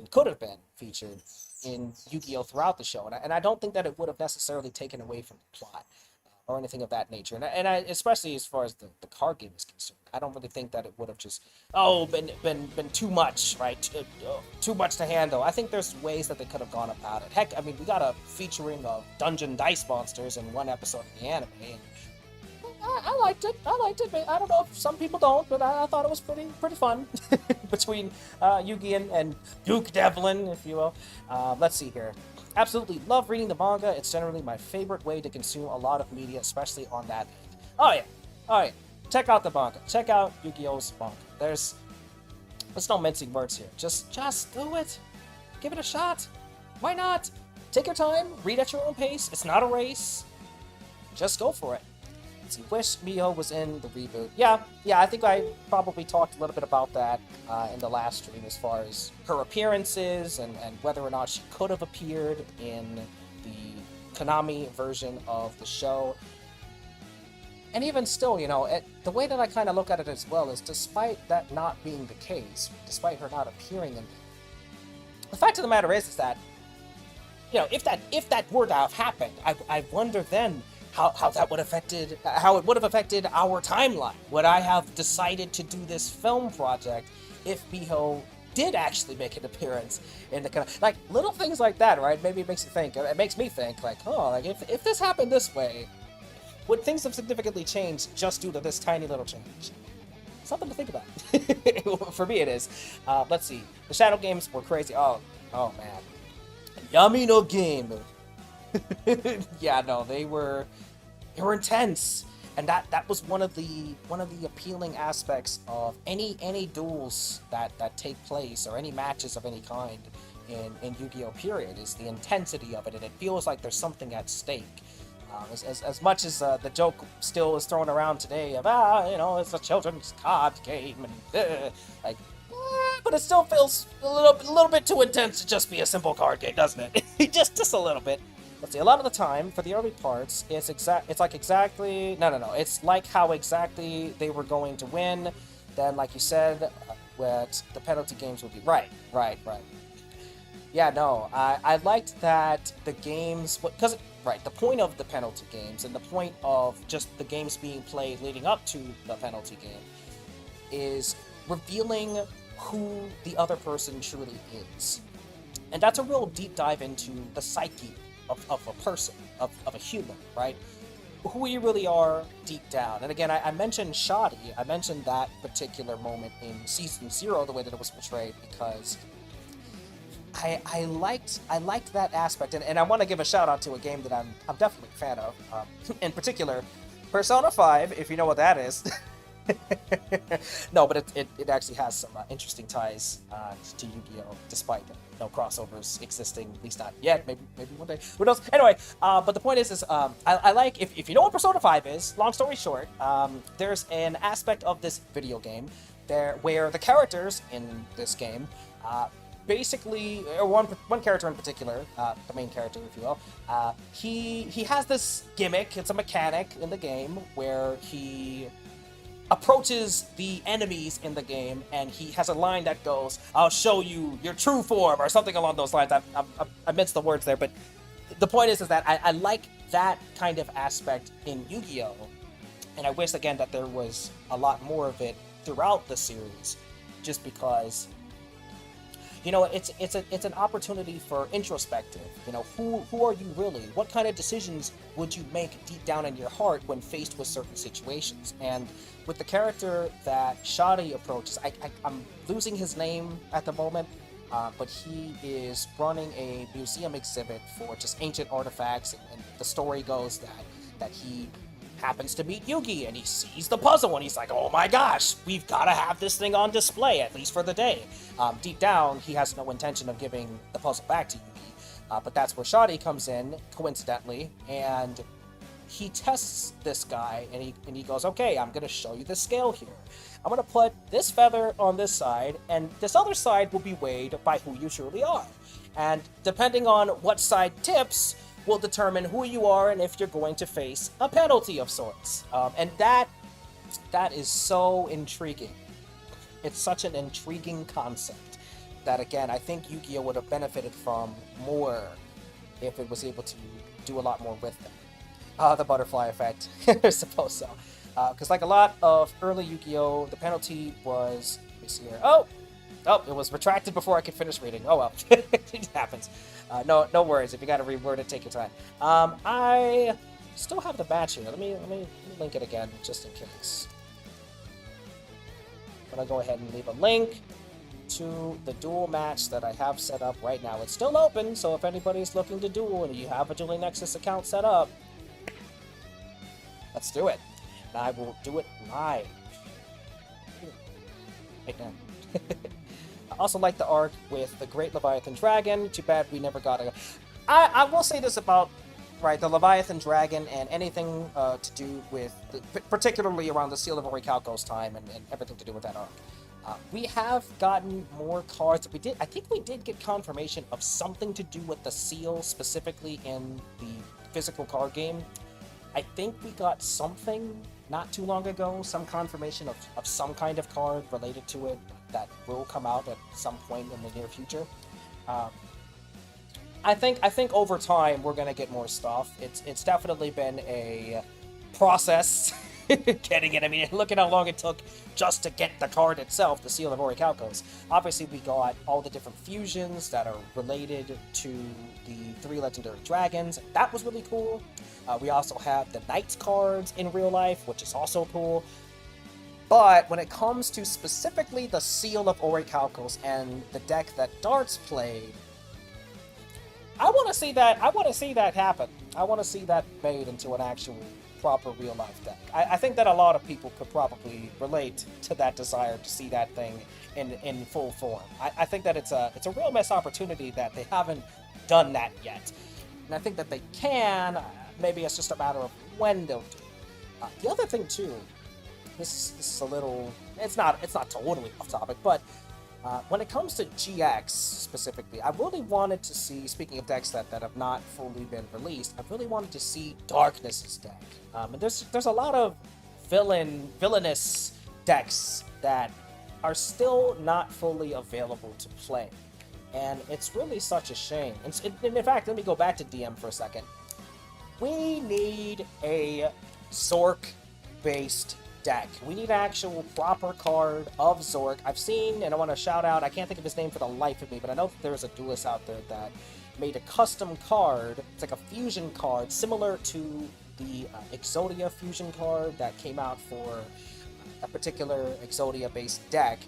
could have been featured in Yu-Gi-Oh! Throughout the show. And I don't think that it would have necessarily taken away from the plot or anything of that nature. And I especially as far as the card game is concerned, I don't really think that it would have just been too much, right? Too much to handle. I think there's ways that they could have gone about it. Heck, I mean, we got a featuring of dungeon dice monsters in one episode of the anime, and I liked it. I don't know if some people don't, but I thought it was pretty fun between Yugi and Duke Devlin, if you will. Let's see here. Absolutely love reading the manga. It's generally my favorite way to consume a lot of media, especially on that end. Oh yeah. Check out the manga. Check out Yu-Gi-Oh's manga. There's no mincing words here. Just do it. Give it a shot. Why not? Take your time. Read at your own pace. It's not a race. Just go for it. Let's see. Wish Miho was in the reboot. Yeah. I think I probably talked a little bit about that in the last stream as far as her appearances and whether or not she could have appeared in the Konami version of the show. And even still, the way that I kind of look at it as well is, despite that not being the case, despite her not appearing in it, the fact of the matter is that, if that were to have happened, I wonder then how it would have affected our timeline. Would I have decided to do this film project if Miho did actually make an appearance in the like little things like that, right? Maybe it makes you think. It makes me think, like, if this happened this way, would things have significantly changed just due to this tiny little change? Something to think about. For me, it is. Let's see. The Shadow games were crazy. Oh man. Yami no game. Yeah, no, they were intense, and that was one of the appealing aspects of any duels that take place, or any matches of any kind in Yu-Gi-Oh! Period, is the intensity of it, and it feels like there's something at stake. As much as the joke still is thrown around today of it's a children's card game, and but it still feels a little bit too intense to just be a simple card game, doesn't it? just a little bit. Let's see. A lot of the time, for the early parts, it's like how exactly they were going to win. Then, like you said, what the penalty games would be. Right. Yeah, no, I liked that the games, because the point of the penalty games and the point of just the games being played leading up to the penalty game is revealing who the other person truly is. And that's a real deep dive into the psyche of a person, of a human, right? Who we really are deep down. And again, I mentioned Shoddy. I mentioned that particular moment in Season 0, the way that it was portrayed, because I liked that aspect, and I want to give a shout out to a game that I'm definitely a fan of. In particular, Persona 5, if you know what that is. No, but it actually has some interesting ties to Yu-Gi-Oh! Despite no crossovers existing, at least not yet. Maybe one day. Who knows? Anyway, but the point is I like, if you know what Persona 5 is, long story short, there's an aspect of this video game where the characters in this game basically, one character in particular, the main character, if you will, he has this gimmick. It's a mechanic in the game where he approaches the enemies in the game, and he has a line that goes, "I'll show you your true form," or something along those lines. I missed the words there, but the point is that I like that kind of aspect in Yu-Gi-Oh! And I wish, again, that there was a lot more of it throughout the series, just because you know, it's an opportunity for introspective. You know, who are you really? What kind of decisions would you make deep down in your heart when faced with certain situations? And with the character that Shadi approaches, I'm losing his name at the moment, but he is running a museum exhibit for just ancient artifacts, and the story goes that he happens to meet Yugi, and he sees the puzzle, and he's like, oh my gosh, we've got to have this thing on display, at least for the day. Deep down, he has no intention of giving the puzzle back to Yugi, but that's where Shadi comes in, coincidentally, and he tests this guy, and he goes, okay, I'm going to show you the scale here. I'm going to put this feather on this side, and this other side will be weighed by who you truly are. And depending on what side tips, will determine who you are and if you're going to face a penalty of sorts. And that is so intriguing. It's such an intriguing concept that, again, I think Yugioh would have benefited from more if it was able to do a lot more with them. The butterfly effect, I suppose so. Because like a lot of early Yugioh, the penalty was, let me see here, oh, it was retracted before I could finish reading. Oh well, it happens. No worries. If you got to reword it, take your time. I still have the match here. Let me link it again, just in case. I'm gonna go ahead and leave a link to the duel match that I have set up right now. It's still open, so if anybody's looking to duel and you have a Dueling Nexus account set up, let's do it. And I will do it live. Right now. I also like the arc with the Great Leviathan Dragon. Too bad we never got a... I will say this about, right, the Leviathan Dragon and anything to do with, particularly around the Seal of Orichalco's time and everything to do with that arc. We have gotten more cards. I think we did get confirmation of something to do with the seal, specifically in the physical card game. I think we got something not too long ago, some confirmation of some kind of card related to it that will come out at some point in the near future. I think over time we're gonna get more stuff. It's definitely been a process getting it. I mean, look at how long it took just to get the card itself, the Seal of Orichalcos. Obviously, we got all the different fusions that are related to the 3 legendary dragons. That was really cool. We also have the Knights cards in real life, which is also cool. But when it comes to specifically the Seal of Orichalcos and the deck that Darts played, I want to see that. I want to see that happen. I want to see that made into an actual proper real life deck. I think that a lot of people could probably relate to that desire to see that thing in full form. I think that it's a real missed opportunity that they haven't done that yet, and I think that they can. Maybe it's just a matter of when they'll do it. The other thing too. This is a little... It's not totally off topic, but when it comes to GX specifically, I really wanted to see, speaking of decks that have not fully been released, I really wanted to see Darkness's deck. And there's a lot of villainous decks that are still not fully available to play. And it's really such a shame. And in fact, let me go back to DM for a second. We need a Zork-based deck. We need an actual proper card of Zork. I've seen, and I want to shout out, I can't think of his name for the life of me, but I know that there's a duelist out there that made a custom card. It's like a fusion card, similar to the Exodia fusion card that came out for a particular Exodia-based deck,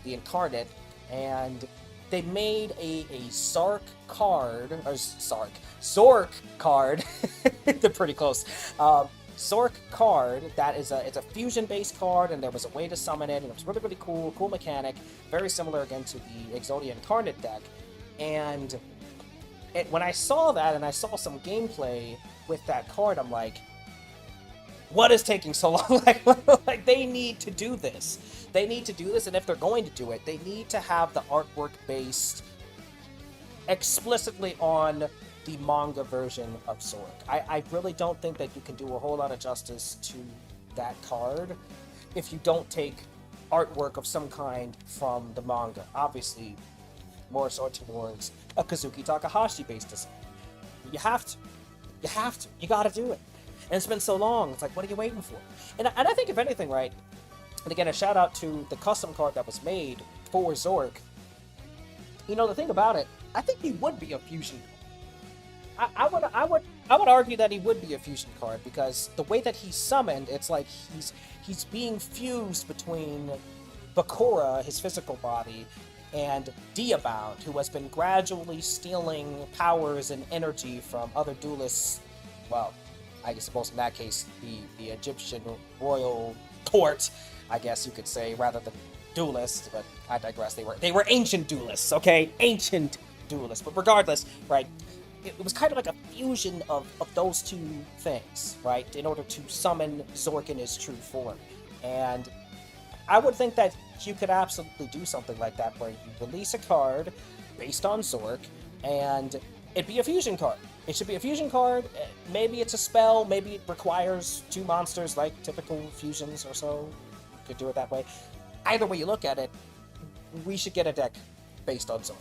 the Incarnate, and they made a Zork card, they're pretty close, Zork card that is it's a fusion-based card, and there was a way to summon it, and it was really, really cool mechanic, very similar again to the Exodia Incarnate deck. And when I saw that, and I saw some gameplay with that card, I'm like, what is taking so long? like they need to do this. They need to do this, and if they're going to do it, they need to have the artwork based explicitly on the manga version of Zork. I really don't think that you can do a whole lot of justice to that card if you don't take artwork of some kind from the manga. Obviously, more so towards a Kazuki Takahashi based design. You have to. You gotta do it. And it's been so long, it's like, what are you waiting for? And I think if anything, right, and again, a shout out to the custom card that was made for Zork, The thing about it, I think he would be a fusion. I would argue that he would be a fusion card because the way that he's summoned, it's like he's being fused between Bakura, his physical body, and Diabound, who has been gradually stealing powers and energy from other duelists. Well, I suppose in that case, the Egyptian royal court, I guess you could say, rather than duelists. But I digress. They were ancient duelists, okay? Ancient duelists. But regardless, right? It was kind of like a fusion of those two things, right? In order to summon Zork in his true form. And I would think that you could absolutely do something like that where you release a card based on Zork, and it'd be a fusion card. It should be a fusion card. Maybe it's a spell. Maybe it requires two monsters like typical fusions or so. You could do it that way. Either way you look at it, we should get a deck based on Zork.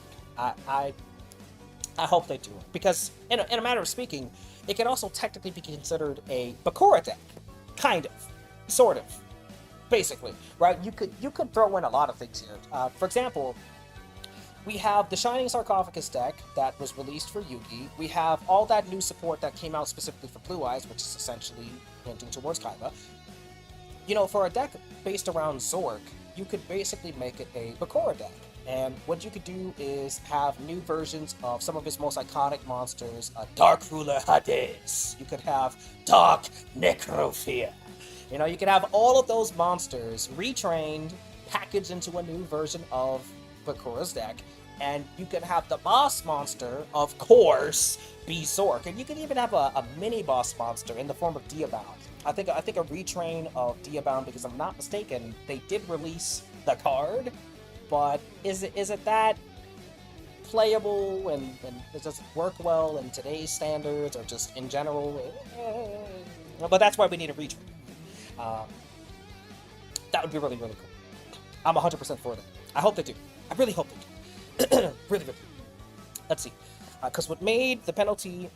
I hope they do it, because in a matter of speaking, it can also technically be considered a Bakura deck, kind of, sort of, basically, right? You could throw in a lot of things here. For example, we have the Shining Sarcophagus deck that was released for Yugi. We have all that new support that came out specifically for Blue Eyes, which is essentially hinting towards Kaiba. For a deck based around Zork, you could basically make it a Bakura deck. And what you could do is have new versions of some of his most iconic monsters, Dark Ruler Hades. You could have Dark Necrophia. You could have all of those monsters retrained, packaged into a new version of Bakura's deck, and you could have the boss monster, of course, be Zork. And you could even have a mini boss monster in the form of Diabound. I think a retrain of Diabound, because I'm not mistaken, they did release the card. But is it that playable, and does it work well in today's standards or just in general? But that's why we need a retrain. That would be really, really cool. I'm 100% for that. I hope they do. I really hope they do. Really, really. Let's see. Because what made the penalty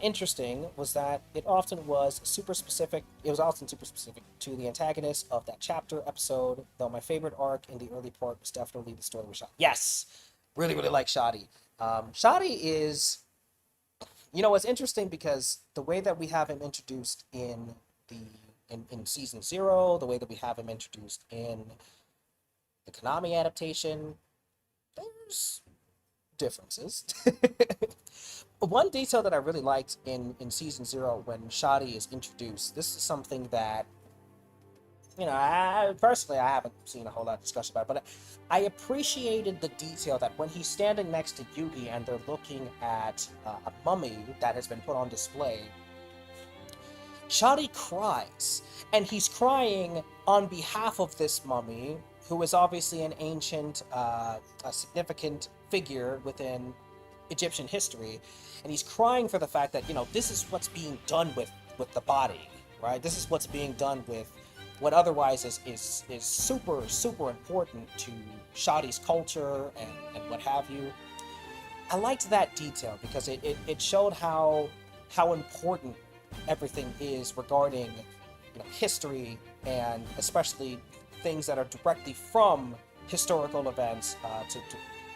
interesting was that it often was super specific. It was often super specific to the antagonist of that chapter episode. Though my favorite arc in the early part was definitely the story with Shadi. Yes, really, really like Shadi. Shadi is, it's interesting because the way that we have him introduced in season 0, the way that we have him introduced in the Konami adaptation, there's differences. One detail that I really liked in season 0 when Shadi is introduced, this is something that I personally haven't seen a whole lot of discussion about, but I appreciated the detail that when he's standing next to Yugi and they're looking at a mummy that has been put on display, Shadi cries, and he's crying on behalf of this mummy, who is obviously an ancient, a significant figure within Egyptian history, and he's crying for the fact that this is what's being done with the body, right? This is what's being done with what otherwise is super, super important to Shadi's culture and what have you. I liked that detail because it showed how important everything is regarding history, and especially things that are directly from historical events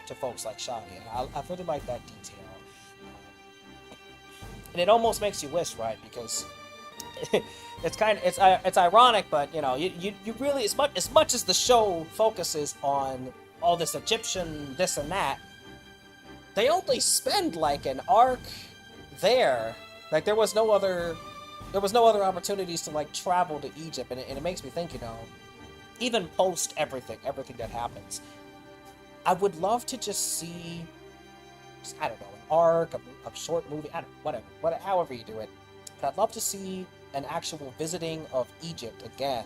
to folks like Shadi. And I really like that detail. And it almost makes you wish, right? Because it's ironic, but you really, as much as the show focuses on all this Egyptian this and that, they only spend like an arc there. Like there was no other opportunities to like travel to Egypt, and it makes me think, even post everything that happens, I would love to just see, I don't know, an arc, a short movie, I don't know, whatever, however you do it. But I'd love to see an actual visiting of Egypt again,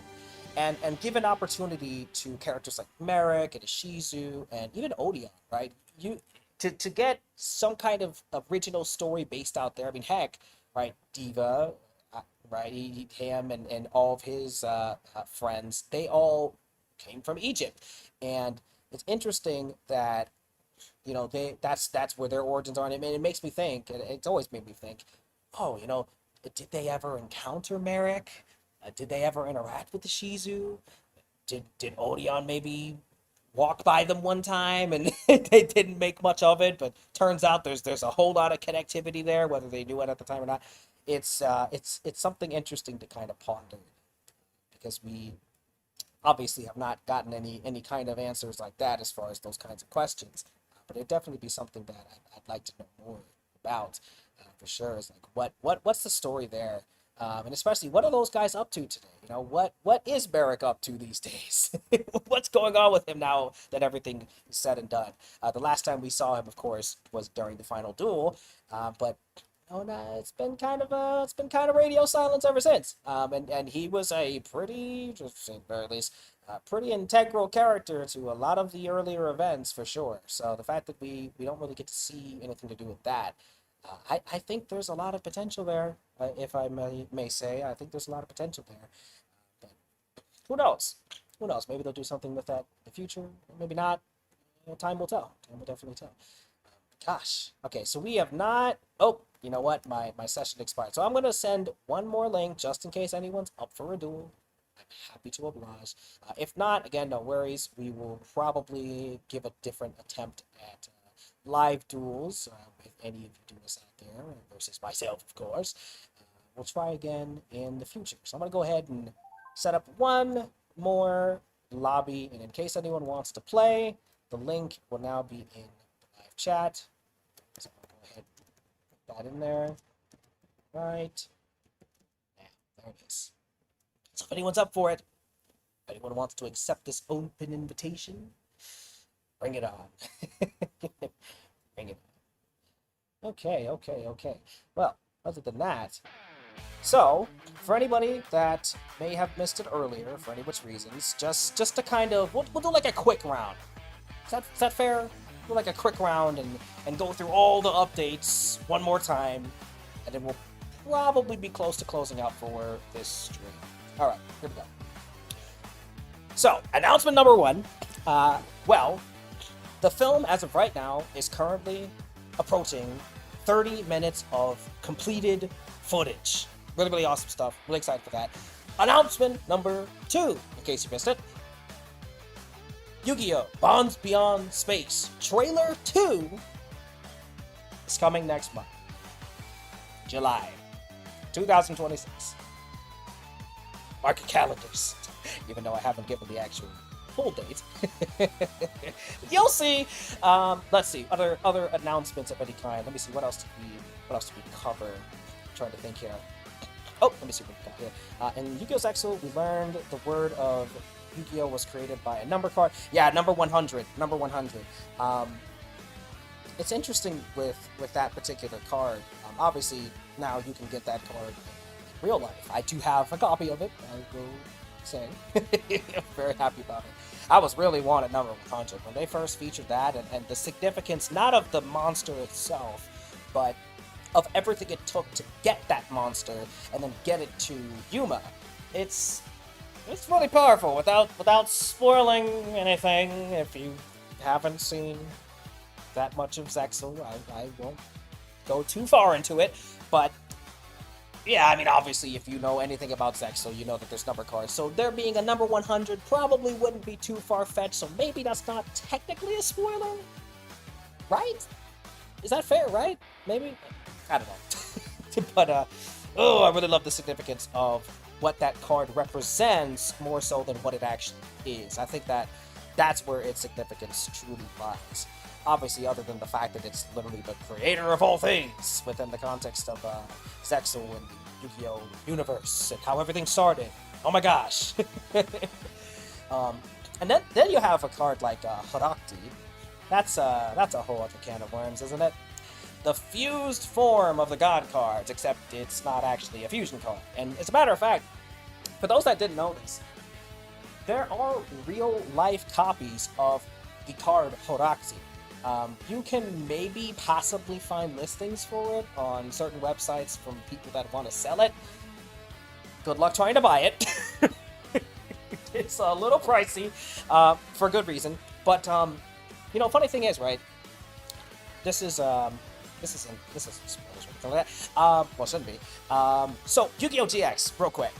and give an opportunity to characters like Merrick and Ishizu and even Odeon, right? To get some kind of original story based out there. I mean, heck, right, Diva, right, him and all of his friends, they all came from Egypt, and it's interesting that that's where their origins are. And it makes me think, and it's always made me think, oh, did they ever encounter Merrick? Did they ever interact with the Shizu? Did Odeon maybe walk by them one time and they didn't make much of it, but turns out there's a whole lot of connectivity there, whether they knew it at the time or not. It's something interesting to kind of ponder because we obviously have not gotten any kind of answers like that as far as those kinds of questions. But it'd definitely be something that I'd like to know more about for sure. Is like what's the story there, and especially what are those guys up to today? You know, what is Barrick up to these days? What's going on with him now that everything is said and done? The last time we saw him, of course, was during the final duel, but oh no, it's been kind of radio silence ever since. And he was a pretty, just at the very least, pretty integral character to a lot of the earlier events for sure. So the fact that we don't really get to see anything to do with that, I think there's a lot of potential there. If I may say, I think there's a lot of potential there. But who knows? Who knows? Maybe they'll do something with that in the future. Maybe not. Time will tell. Time will definitely tell. Gosh. Okay, so we have not... Oh, you know what? My session expired. So I'm going to send one more link just in case anyone's up for a duel. I'm happy to oblige. If not, again, no worries. We will probably give a different attempt at live duels with any of you duelists out there versus myself, of course. We'll try again in the future. So I'm going to go ahead and set up one more lobby. And in case anyone wants to play, the link will now be in the live chat. So I'm going to go ahead and put that in there. Right. Now, there it is. So if anyone's up for it, if anyone wants to accept this open invitation, bring it on. Bring it on. Okay. Well, other than that, so for anybody that may have missed it earlier for any which reasons, just to kind of we'll do like a quick round. Is that fair? Do like a quick round and go through all the updates one more time, and then we'll probably be close to closing out for this stream. All right, here we go. So, announcement number one. Well, the film, as of right now, is currently approaching 30 minutes of completed footage. Really, really awesome stuff. Really excited for that. Announcement number two, in case you missed it. Yugioh Bonds Beyond Space Trailer 2 is coming next month. July 2026. Mark your calendars, even though I haven't given the actual full date. You'll see. Let's see other announcements of any kind. Let me see what else did we cover. I'm trying to think here. Oh, let me see what we got here. In Yu-Gi-Oh's Exo, we learned the word of Yugioh was created by a number card. Yeah, number 100. Number 100. It's interesting with that particular card. Obviously, now you can get that card in real life. I do have a copy of it, I will say. I'm very happy about it. I was really wanting number 100 when they first featured that, and the significance not of the monster itself, but of everything it took to get that monster and then get it to Yuma. It's really powerful. Without spoiling anything, if you haven't seen that much of Zexal, I won't go too far into it, but yeah, I mean, obviously, if you know anything about Zexal, you know that there's number cards. So there being a number 100 probably wouldn't be too far-fetched, so maybe that's not technically a spoiler, right? Is that fair, right? Maybe? I don't know. But, I really love the significance of what that card represents more so than what it actually is. I think that's where its significance truly lies. Obviously, other than the fact that it's literally the creator of all things within the context of Zexal and the Yu-Gi-Oh universe and how everything started. Oh my gosh! And then you have a card like Harakti. That's a whole other can of worms, isn't it? The fused form of the God cards, except it's not actually a fusion card. And as a matter of fact, for those that didn't know this, there are real-life copies of the card Harakti. You can maybe possibly find listings for it on certain websites from people that want to sell it. Good luck trying to buy it. It's a little pricey, for good reason. But funny thing is, right? This isn't spoilers or anything like that. Well, it shouldn't be. So Yu-Gi-Oh GX, real quick.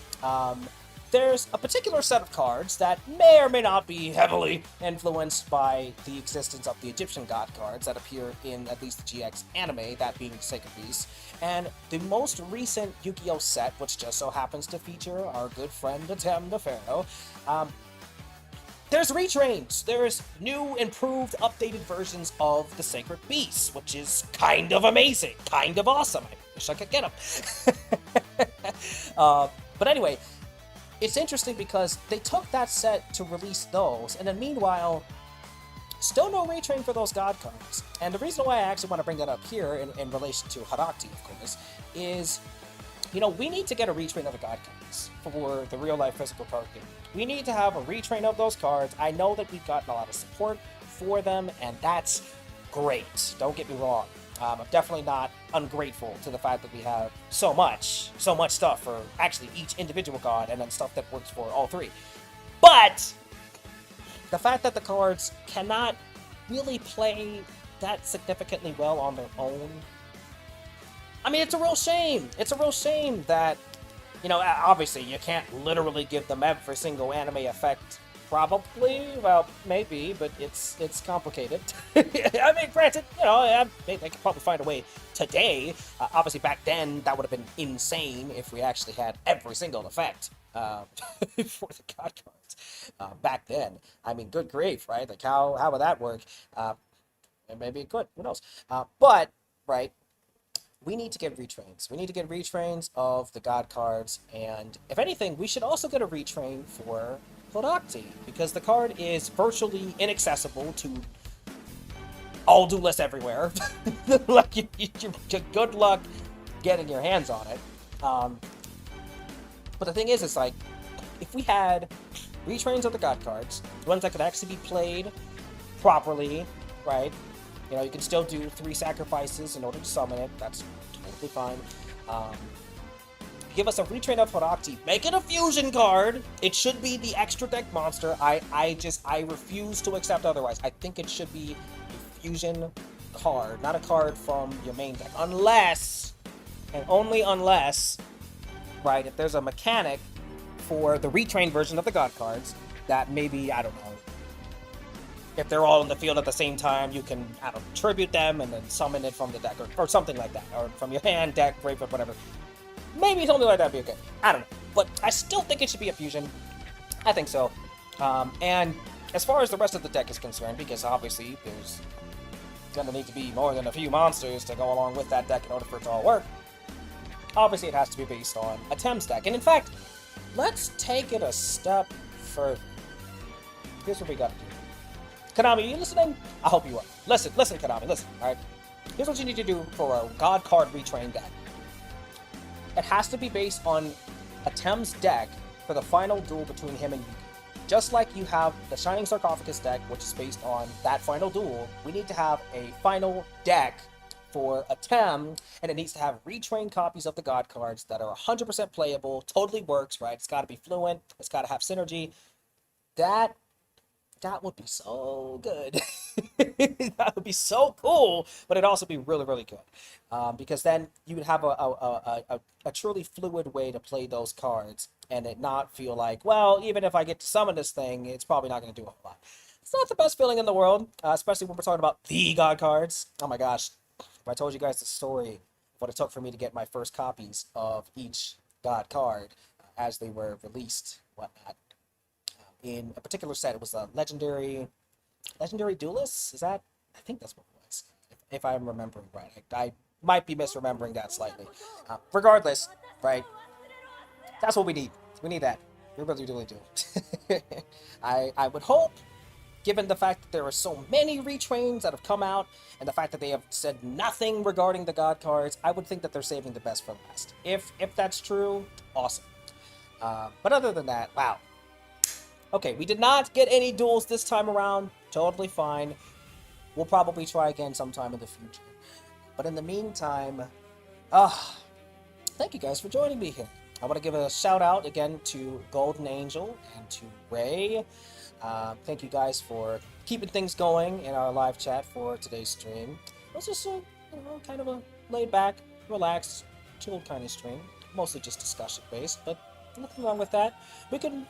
there's a particular set of cards that may or may not be heavily influenced by the existence of the Egyptian god cards that appear in at least the GX anime, that being the Sacred Beast. And the most recent Yugioh set, which just so happens to feature our good friend Atem the Pharaoh, there's retrains. There's new, improved, updated versions of the Sacred Beasts, which is kind of amazing, kind of awesome. I wish I could get them. But anyway, it's interesting because they took that set to release those, and then meanwhile, still no retrain for those god cards. And the reason why I actually want to bring that up here in relation to Harakti, of course, is, you know, we need to get a retrain of the god cards for the real-life physical card game. We need to have a retrain of those cards. I know that we've gotten a lot of support for them, and that's great. Don't get me wrong. I'm definitely not ungrateful to the fact that we have so much stuff for actually each individual god, and then stuff that works for all three. But the fact that the cards cannot really play that significantly well on their own, I mean, it's a real shame. It's a real shame that, you know, obviously you can't literally give them every single anime effect. Probably, well, maybe, but it's complicated. I mean, granted, you know, they could probably find a way today. Obviously, back then, that would have been insane if we actually had every single effect for the god cards. Back then, I mean, good grief, right? Like, how would that work? And maybe it could. Who knows? But, right, we need to get retrains. We need to get retrains of the god cards, and if anything, we should also get a retrain for Harakti, because the card is virtually inaccessible to all duelists everywhere. Like, you good luck getting your hands on it. But the thing is, it's like, if we had retrains of the god cards, ones that could actually be played properly, right? You know, you can still do 3 sacrifices in order to summon it. That's totally fine. Give us a retrain of Harakti. Make it a fusion card. It should be the extra deck monster. I refuse to accept otherwise. I think it should be a fusion card, not a card from your main deck. Unless, and only unless, right, if there's a mechanic for the retrain version of the god cards that maybe, I don't know, if they're all in the field at the same time, you can, I don't know, tribute them and then summon it from the deck, or something like that, or from your hand, deck, graveyard, whatever. Maybe something like that would be okay. I don't know. But I still think it should be a fusion. I think so. And as far as the rest of the deck is concerned, because obviously there's going to need to be more than a few monsters to go along with that deck in order for it to all work, obviously it has to be based on a Thames deck. And in fact, let's take it a step further. Here's what we got to do. Konami, are you listening? I hope you are. Listen, Konami, listen, alright? Here's what you need to do for a god card retrain deck. It has to be based on a Thames deck for the final duel between him and Yugioh. Just like you have the Shining Sarcophagus deck, which is based on that final duel, we need to have a final deck for a Tem, and it needs to have retrained copies of the god cards that are 100% playable, totally works, right? It's got to be fluent, it's got to have synergy. That would be so good. That would be so cool, but it'd also be really, really good. Because then you would have a truly fluid way to play those cards, and it not feel like, well, even if I get to summon this thing, it's probably not going to do a whole lot. It's not the best feeling in the world, especially when we're talking about the god cards. Oh my gosh, if I told you guys the story of what it took for me to get my first copies of each god card as they were released, whatnot. In a particular set, it was a legendary duelist. Is that? I think that's what it was, if I'm remembering right. I might be misremembering that slightly. Regardless, right? That's what we need. We need that. We really do. I would hope, given the fact that there are so many retrains that have come out, and the fact that they have said nothing regarding the god cards, I would think that they're saving the best for last. If that's true, awesome. But other than that, wow. Okay, we did not get any duels this time around. Totally fine. We'll probably try again sometime in the future. But in the meantime, thank you guys for joining me here. I want to give a shout out again to Golden Angel and to Ray. Thank you guys for keeping things going in our live chat for today's stream. It was just kind of a laid back, relaxed, chilled kind of stream. Mostly just discussion based, but Nothing wrong with that. We can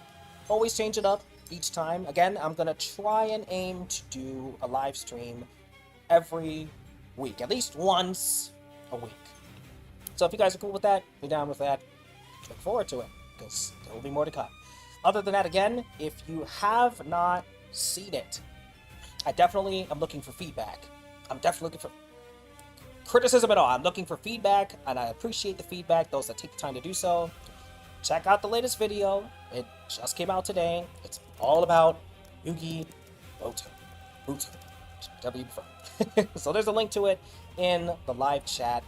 always change it up each time. Again, I'm gonna try and aim to do a live stream every week, at least once a week. So if you guys are cool with that, you're down with that, look forward to it, because there will be more to come. Other than that, again, if you have not seen it, I definitely am looking for feedback. I'm definitely looking for criticism at all. I'm looking for feedback, and I appreciate the feedback, those that take the time to do so. Check out the latest video. It just came out today. It's all about Yugioh, whatever you prefer. So there's a link to it in the live chat.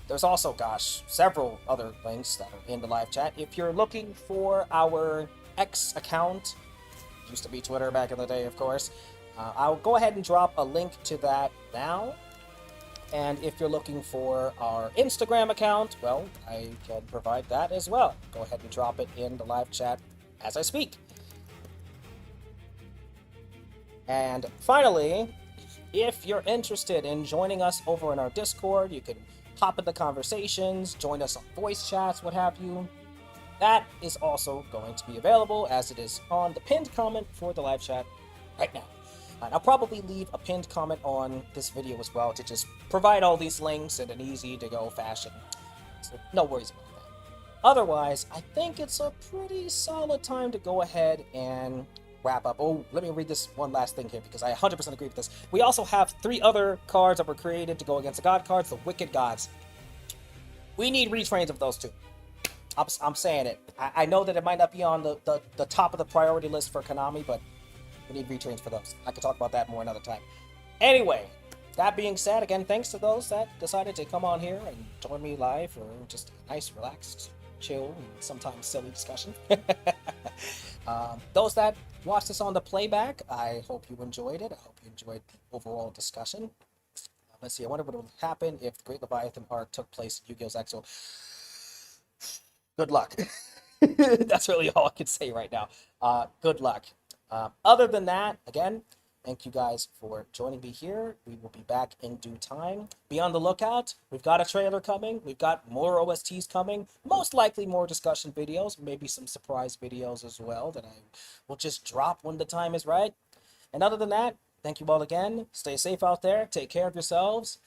There's also, gosh, several other links that are in the live chat. If you're looking for our X account, used to be Twitter back in the day, of course, I'll go ahead and drop a link to that now. And if you're looking for our Instagram account, well, I can provide that as well. Go ahead and drop it in the live chat as I speak. And finally, if you're interested in joining us over in our Discord, you can hop in the conversations, join us on voice chats, what have you. That is also going to be available as it is on the pinned comment for the live chat right now. And I'll probably leave a pinned comment on this video as well to just provide all these links in an easy to go fashion. So no worries about that. Otherwise, I think it's a pretty solid time to go ahead and wrap up. Oh, let me read this one last thing here because I 100% agree with this. We also have 3 other cards that were created to go against the God cards, the Wicked Gods. We need retrains of those 2. I'm saying it. I know that it might not be on the top of the priority list for Konami, but we need retrains for those. I could talk about that more another time. Anyway, that being said, again, thanks to those that decided to come on here and join me live for just a nice, relaxed, chill, and sometimes silly discussion. Those that watched this on the playback, I hope you enjoyed it. I hope you enjoyed the overall discussion. Let's see, I wonder what would happen if the Great Leviathan arc took place in Yu-Gi-Oh's Exo. Good luck. That's really all I can say right now. Good luck. Other than that, again, thank you guys for joining me here. We will be back in due time. Be on the lookout. We've got a trailer coming. We've got more OSTs coming. Most likely more discussion videos. Maybe some surprise videos as well that I will just drop when the time is right. And other than that, thank you all again. Stay safe out there. Take care of yourselves.